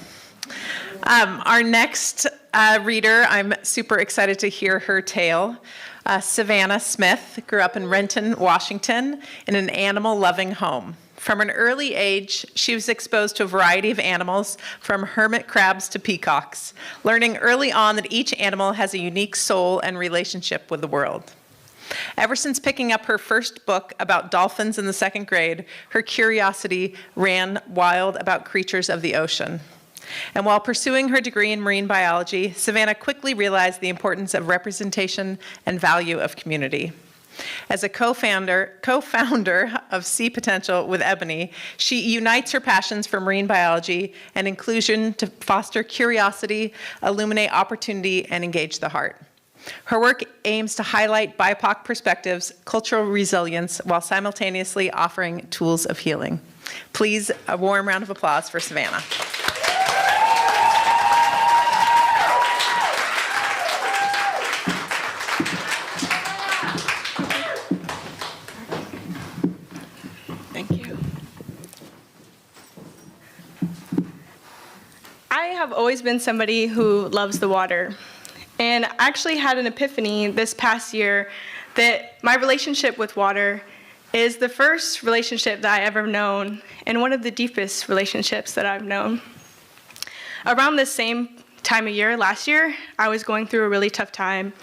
Our next reader, I'm super excited to hear her tale. Savannah Smith grew up in Renton, Washington, in an animal-loving home. From an early age, she was exposed to a variety of animals, from hermit crabs to peacocks, learning early on that each animal has a unique soul and relationship with the world. Ever since picking up her first book about dolphins in the 2nd grade, her curiosity ran wild about creatures of the ocean. And while pursuing her degree in marine biology, Savannah quickly realized the importance of representation and value of community. As a co-founder of Sea Potential with Ebony, she unites her passions for marine biology and inclusion to foster curiosity, illuminate opportunity, and engage the heart. Her work aims to highlight BIPOC perspectives, cultural resilience, while simultaneously offering tools of healing. Please, a warm round of applause for Savannah. Thank you. I have always been somebody who loves the water. And I actually had an epiphany this past year that my relationship with water is the first relationship that I ever known and one of the deepest relationships that I've known. Around this same time of year last year, I was going through a really tough time,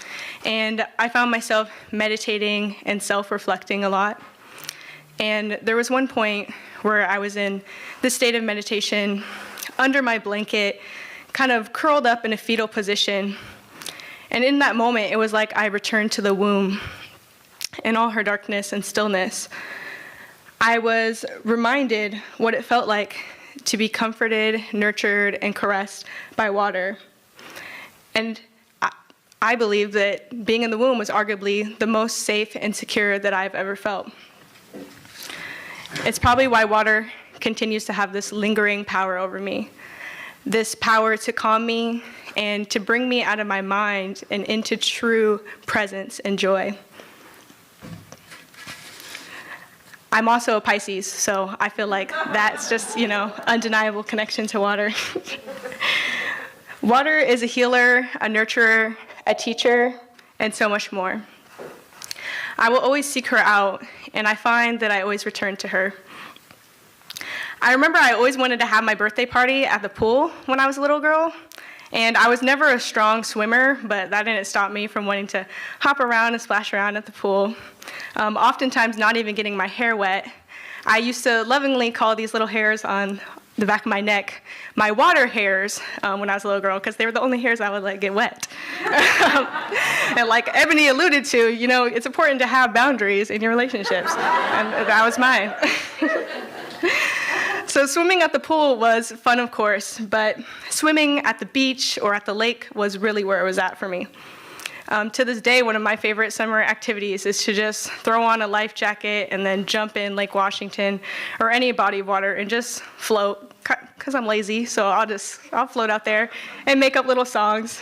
and I found myself meditating and self-reflecting a lot. And there was one point where I was in this state of meditation, under my blanket, kind of curled up in a fetal position. And in that moment, it was like I returned to the womb in all her darkness and stillness. I was reminded what it felt like to be comforted, nurtured, and caressed by water. And I believe that being in the womb was arguably the most safe and secure that I've ever felt. It's probably why water continues to have this lingering power over me, this power to calm me and to bring me out of my mind and into true presence and joy. I'm also a Pisces, so I feel like that's just, undeniable connection to water. Water is a healer, a nurturer, a teacher, and so much more. I will always seek her out, and I find that I always return to her. I remember I always wanted to have my birthday party at the pool when I was a little girl, and I was never a strong swimmer, but that didn't stop me from wanting to hop around and splash around at the pool. Oftentimes not even getting my hair wet. I used to lovingly call these little hairs on the back of my neck my water hairs when I was a little girl, because they were the only hairs I would let get wet. And like Ebony alluded to, it's important to have boundaries in your relationships, and that was mine. So swimming at the pool was fun, of course, but swimming at the beach or at the lake was really where it was at for me. To this day, one of my favorite summer activities is to just throw on a life jacket and then jump in Lake Washington or any body of water and just float, because I'm lazy, so I'll float out there and make up little songs.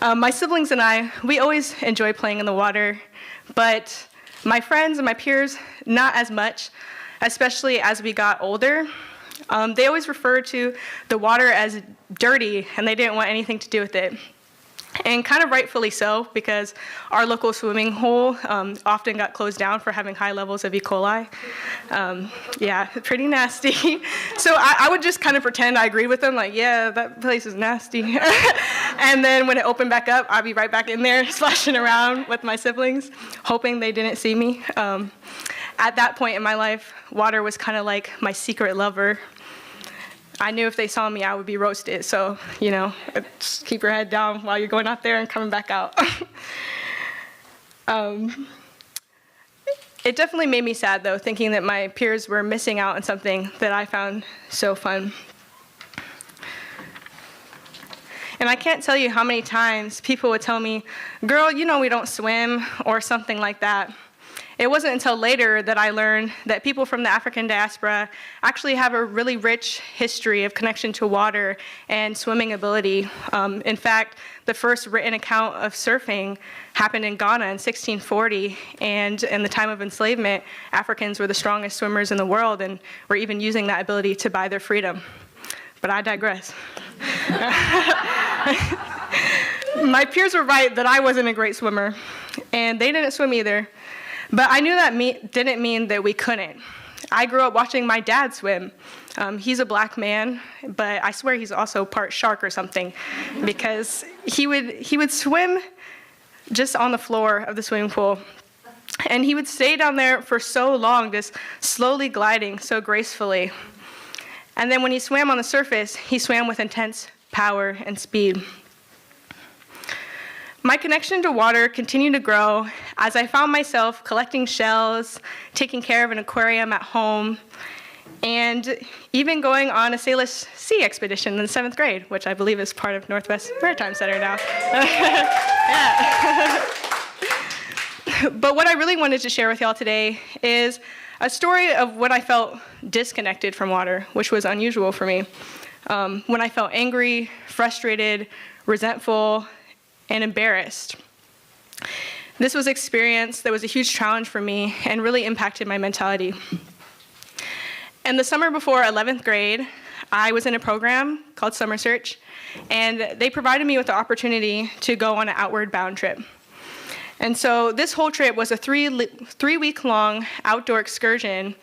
My siblings and I, we always enjoy playing in the water, but my friends and my peers, not as much, especially as we got older. They always referred to the water as dirty, and they didn't want anything to do with it. And kind of rightfully so, because our local swimming hole often got closed down for having high levels of E. coli. Yeah, pretty nasty. So I would just kind of pretend I agreed with them, like, yeah, that place is nasty. And then when it opened back up, I'd be right back in there splashing around with my siblings, hoping they didn't see me. At that point in my life, water was kind of like my secret lover. I knew if they saw me, I would be roasted. So, just keep your head down while you're going out there and coming back out. It definitely made me sad, though, thinking that my peers were missing out on something that I found so fun. And I can't tell you how many times people would tell me, girl, we don't swim, or something like that. It wasn't until later that I learned that people from the African diaspora actually have a really rich history of connection to water and swimming ability. In fact, the first written account of surfing happened in Ghana in 1640, and in the time of enslavement, Africans were the strongest swimmers in the world and were even using that ability to buy their freedom. But I digress. My peers were right that I wasn't a great swimmer, and they didn't swim either. But I knew that didn't mean that we couldn't. I grew up watching my dad swim. He's a black man, but I swear he's also part shark or something, because he would swim just on the floor of the swimming pool. And he would stay down there for so long, just slowly gliding so gracefully. And then when he swam on the surface, he swam with intense power and speed. My connection to water continued to grow as I found myself collecting shells, taking care of an aquarium at home, and even going on a sailless sea expedition in the 7th grade, which I believe is part of Northwest Maritime Center now. Yeah. But what I really wanted to share with y'all today is a story of when I felt disconnected from water, which was unusual for me. When I felt angry, frustrated, resentful, and embarrassed. This was an experience that was a huge challenge for me and really impacted my mentality. In the summer before 11th grade, I was in a program called Summer Search, and they provided me with the opportunity to go on an outward bound trip. And so this whole trip was a three-week-long outdoor excursion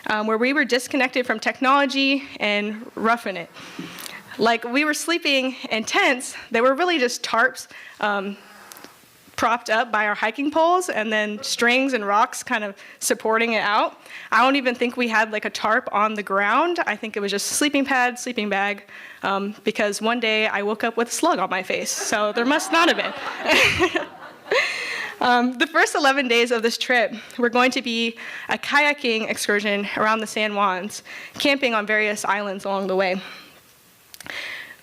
where we were disconnected from technology and roughing it. Like, we were sleeping in tents that were really just tarps propped up by our hiking poles, and then strings and rocks kind of supporting it out. I don't even think we had like a tarp on the ground. I think it was just sleeping pad, sleeping bag, because one day I woke up with a slug on my face, so there must not have been. The first 11 days of this trip were going to be a kayaking excursion around the San Juans, camping on various islands along the way.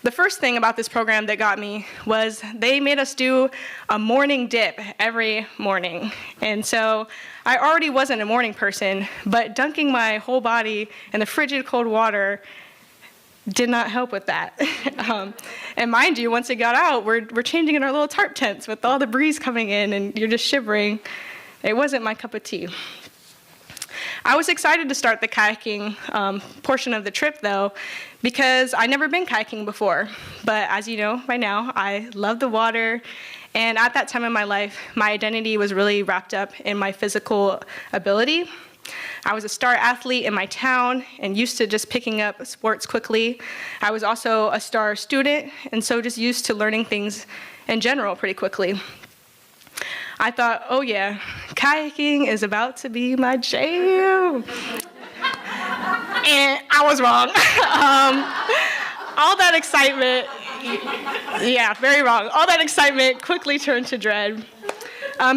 The first thing about this program that got me was they made us do a morning dip every morning. And so I already wasn't a morning person, but dunking my whole body in the frigid cold water did not help with that. And mind you, once it got out, we're changing in our little tarp tents with all the breeze coming in and you're just shivering. It wasn't my cup of tea. I was excited to start the kayaking portion of the trip, though, because I'd never been kayaking before. But as you know by now, I love the water. And at that time in my life, my identity was really wrapped up in my physical ability. I was a star athlete in my town and used to just picking up sports quickly. I was also a star student, and so just used to learning things in general pretty quickly. I thought, oh yeah, kayaking is about to be my jam. And I was wrong. All that excitement, yeah, very wrong. All that excitement quickly turned to dread.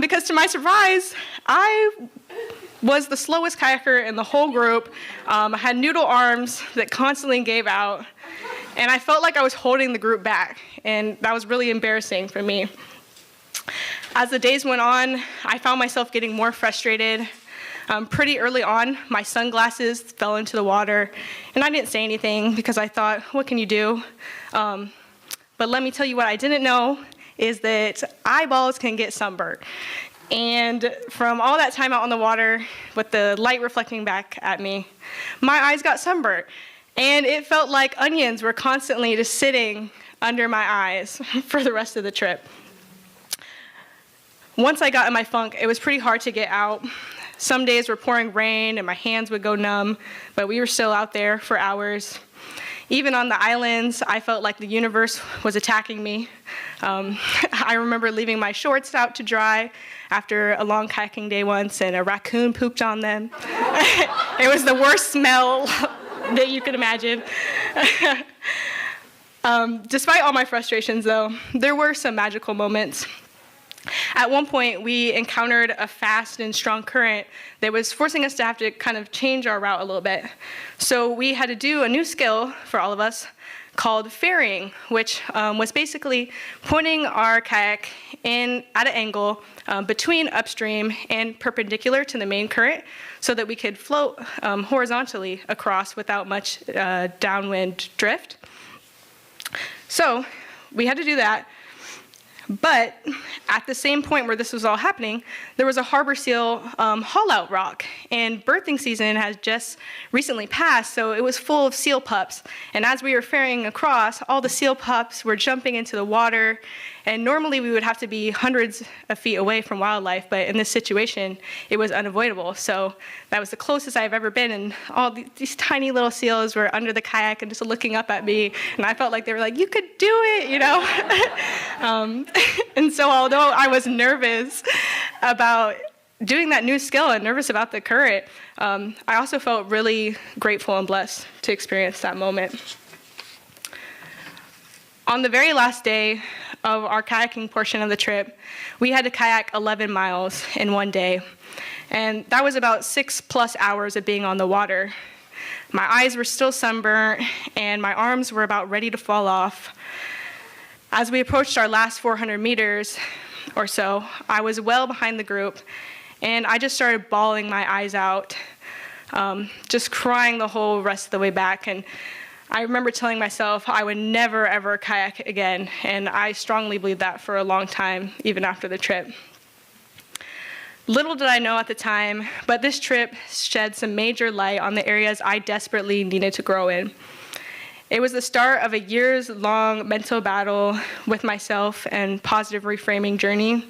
Because to my surprise, I was the slowest kayaker in the whole group. I had noodle arms that constantly gave out. And I felt like I was holding the group back. And that was really embarrassing for me. As the days went on, I found myself getting more frustrated. Pretty early on, my sunglasses fell into the water, and I didn't say anything because I thought, what can you do? But let me tell you what I didn't know is that eyeballs can get sunburned. And from all that time out on the water with the light reflecting back at me, my eyes got sunburned. And it felt like onions were constantly just sitting under my eyes for the rest of the trip. Once I got in my funk, it was pretty hard to get out. Some days were pouring rain and my hands would go numb, but we were still out there for hours. Even on the islands, I felt like the universe was attacking me. I remember leaving my shorts out to dry after a long kayaking day once, and a raccoon pooped on them. It was the worst smell that you could imagine. Despite all my frustrations, though, there were some magical moments. At one point, we encountered a fast and strong current that was forcing us to have to kind of change our route a little bit. So we had to do a new skill for all of us called ferrying, which was basically pointing our kayak in at an angle between upstream and perpendicular to the main current so that we could float horizontally across without much downwind drift. So we had to do that. But at the same point where this was all happening, there was a harbor seal haul-out rock, and birthing season has just recently passed, so it was full of seal pups. And as we were ferrying across, all the seal pups were jumping into the water, and normally we would have to be hundreds of feet away from wildlife, but in this situation, it was unavoidable. So that was the closest I've ever been, and all these tiny little seals were under the kayak and just looking up at me, and I felt like they were like, you could do it, you know? And so although I was nervous about doing that new skill and nervous about the current, I also felt really grateful and blessed to experience that moment. On the very last day of our kayaking portion of the trip, we had to kayak 11 miles in one day. And that was about 6+ hours of being on the water. My eyes were still sunburnt, and my arms were about ready to fall off. As we approached our last 400 meters or so, I was well behind the group, and I just started bawling my eyes out, just crying the whole rest of the way back. And I remember telling myself I would never, ever kayak again, and I strongly believed that for a long time, even after the trip. Little did I know at the time, but this trip shed some major light on the areas I desperately needed to grow in. It was the start of a years-long mental battle with myself and positive reframing journey.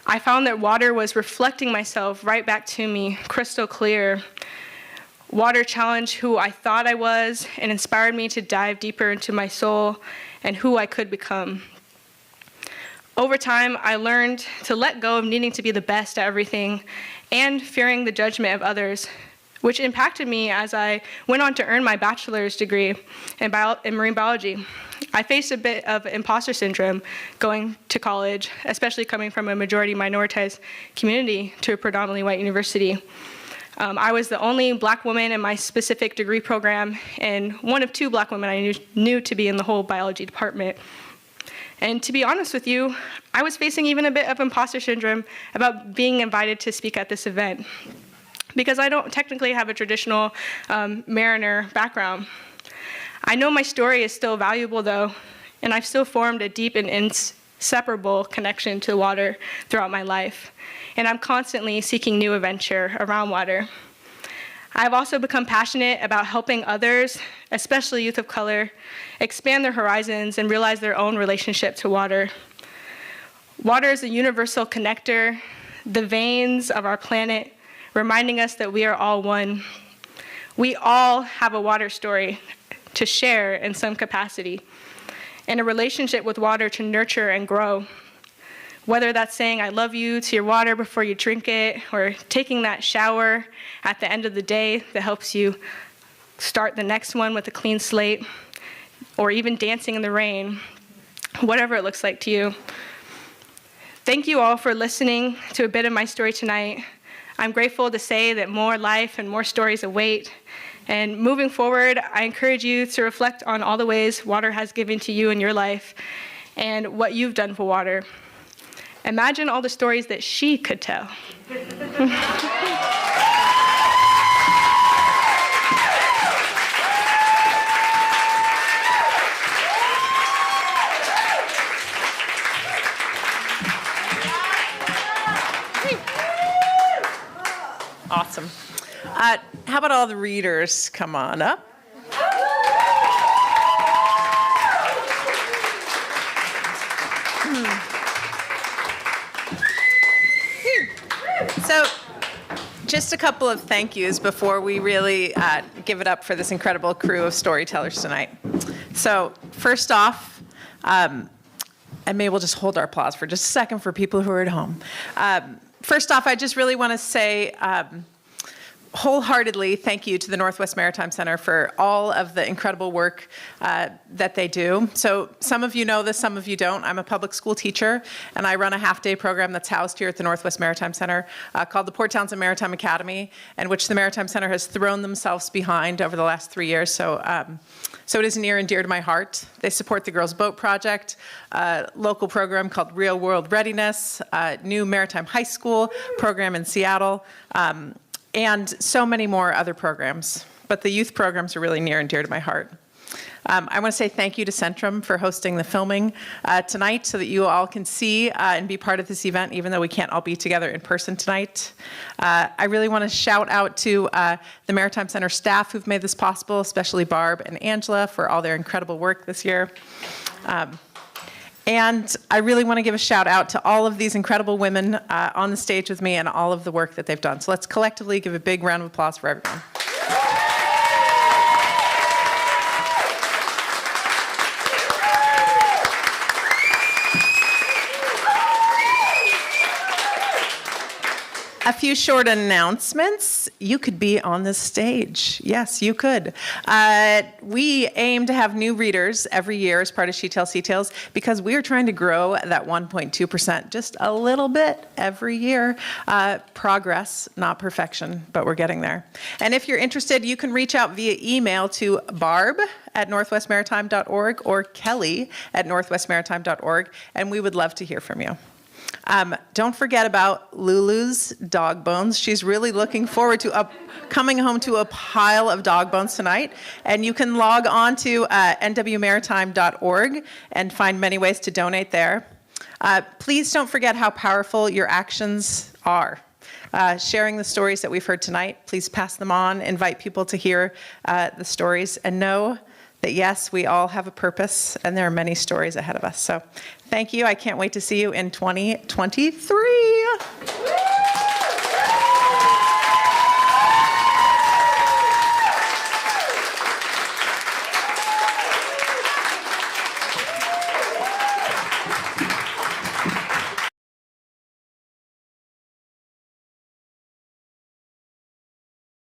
I found that water was reflecting myself right back to me, crystal clear. Water challenged who I thought I was and inspired me to dive deeper into my soul and who I could become. Over time, I learned to let go of needing to be the best at everything and fearing the judgment of others, which impacted me as I went on to earn my bachelor's degree in marine biology. I faced a bit of imposter syndrome going to college, especially coming from a majority minoritized community to a predominantly white university. I was the only Black woman in my specific degree program and one of 2 Black women I knew to be in the whole biology department. And to be honest with you, I was facing even a bit of imposter syndrome about being invited to speak at this event, because I don't technically have a traditional mariner background. I know my story is still valuable though, and I've still formed a deep and inseparable connection to water throughout my life, and I'm constantly seeking new adventure around water. I've also become passionate about helping others, especially youth of color, expand their horizons and realize their own relationship to water. Water is a universal connector, the veins of our planet, reminding us that we are all one. We all have a water story to share in some capacity, and a relationship with water to nurture and grow. Whether that's saying I love you to your water before you drink it, or taking that shower at the end of the day that helps you start the next one with a clean slate, or even dancing in the rain, whatever it looks like to you. Thank you all for listening to a bit of my story tonight. I'm grateful to say that more life and more stories await. And moving forward, I encourage you to reflect on all the ways water has given to you in your life and what you've done for water. Imagine all the stories that she could tell. Awesome. How about all the readers come on up? So, just a couple of thank yous before we really give it up for this incredible crew of storytellers tonight. So, first off, and maybe we'll just hold our applause for just a second for people who are at home. First off, I just really want to say wholeheartedly thank you to the Northwest Maritime Center for all of the incredible work that they do. So some of you know this, some of you don't. I'm a public school teacher, and I run a half-day program that's housed here at the Northwest Maritime Center called the Port Townsend Maritime Academy, and which the Maritime Center has thrown themselves behind over the last 3 years. So it is near and dear to my heart. They support the Girls Boat Project, a local program called Real World Readiness, a new Maritime High School program in Seattle, and so many more other programs. But the youth programs are really near and dear to my heart. I want to say thank you to Centrum for hosting the filming tonight so that you all can see and be part of this event, even though we can't all be together in person tonight. I really want to shout out to the Maritime Center staff who've made this possible, especially Barb and Angela for all their incredible work this year. And I really want to give a shout out to all of these incredible women on the stage with me and all of the work that they've done. So let's collectively give a big round of applause for everyone. A few short announcements. You could be on this stage. Yes, you could. We aim to have new readers every year as part of She Tells, He Tells, because we are trying to grow that 1.2% just a little bit every year. Progress, not perfection, but we're getting there. And if you're interested, you can reach out via email to barb@northwestmaritime.org or kelly@northwestmaritime.org, and we would love to hear from you. Don't forget about Lulu's dog bones. She's really looking forward to coming home to a pile of dog bones tonight. And you can log on to nwmaritime.org and find many ways to donate there. Please don't forget how powerful your actions are. Sharing the stories that we've heard tonight, please pass them on, invite people to hear the stories, and know that yes, we all have a purpose, and there are many stories ahead of us. So thank you. I can't wait to see you in 2023.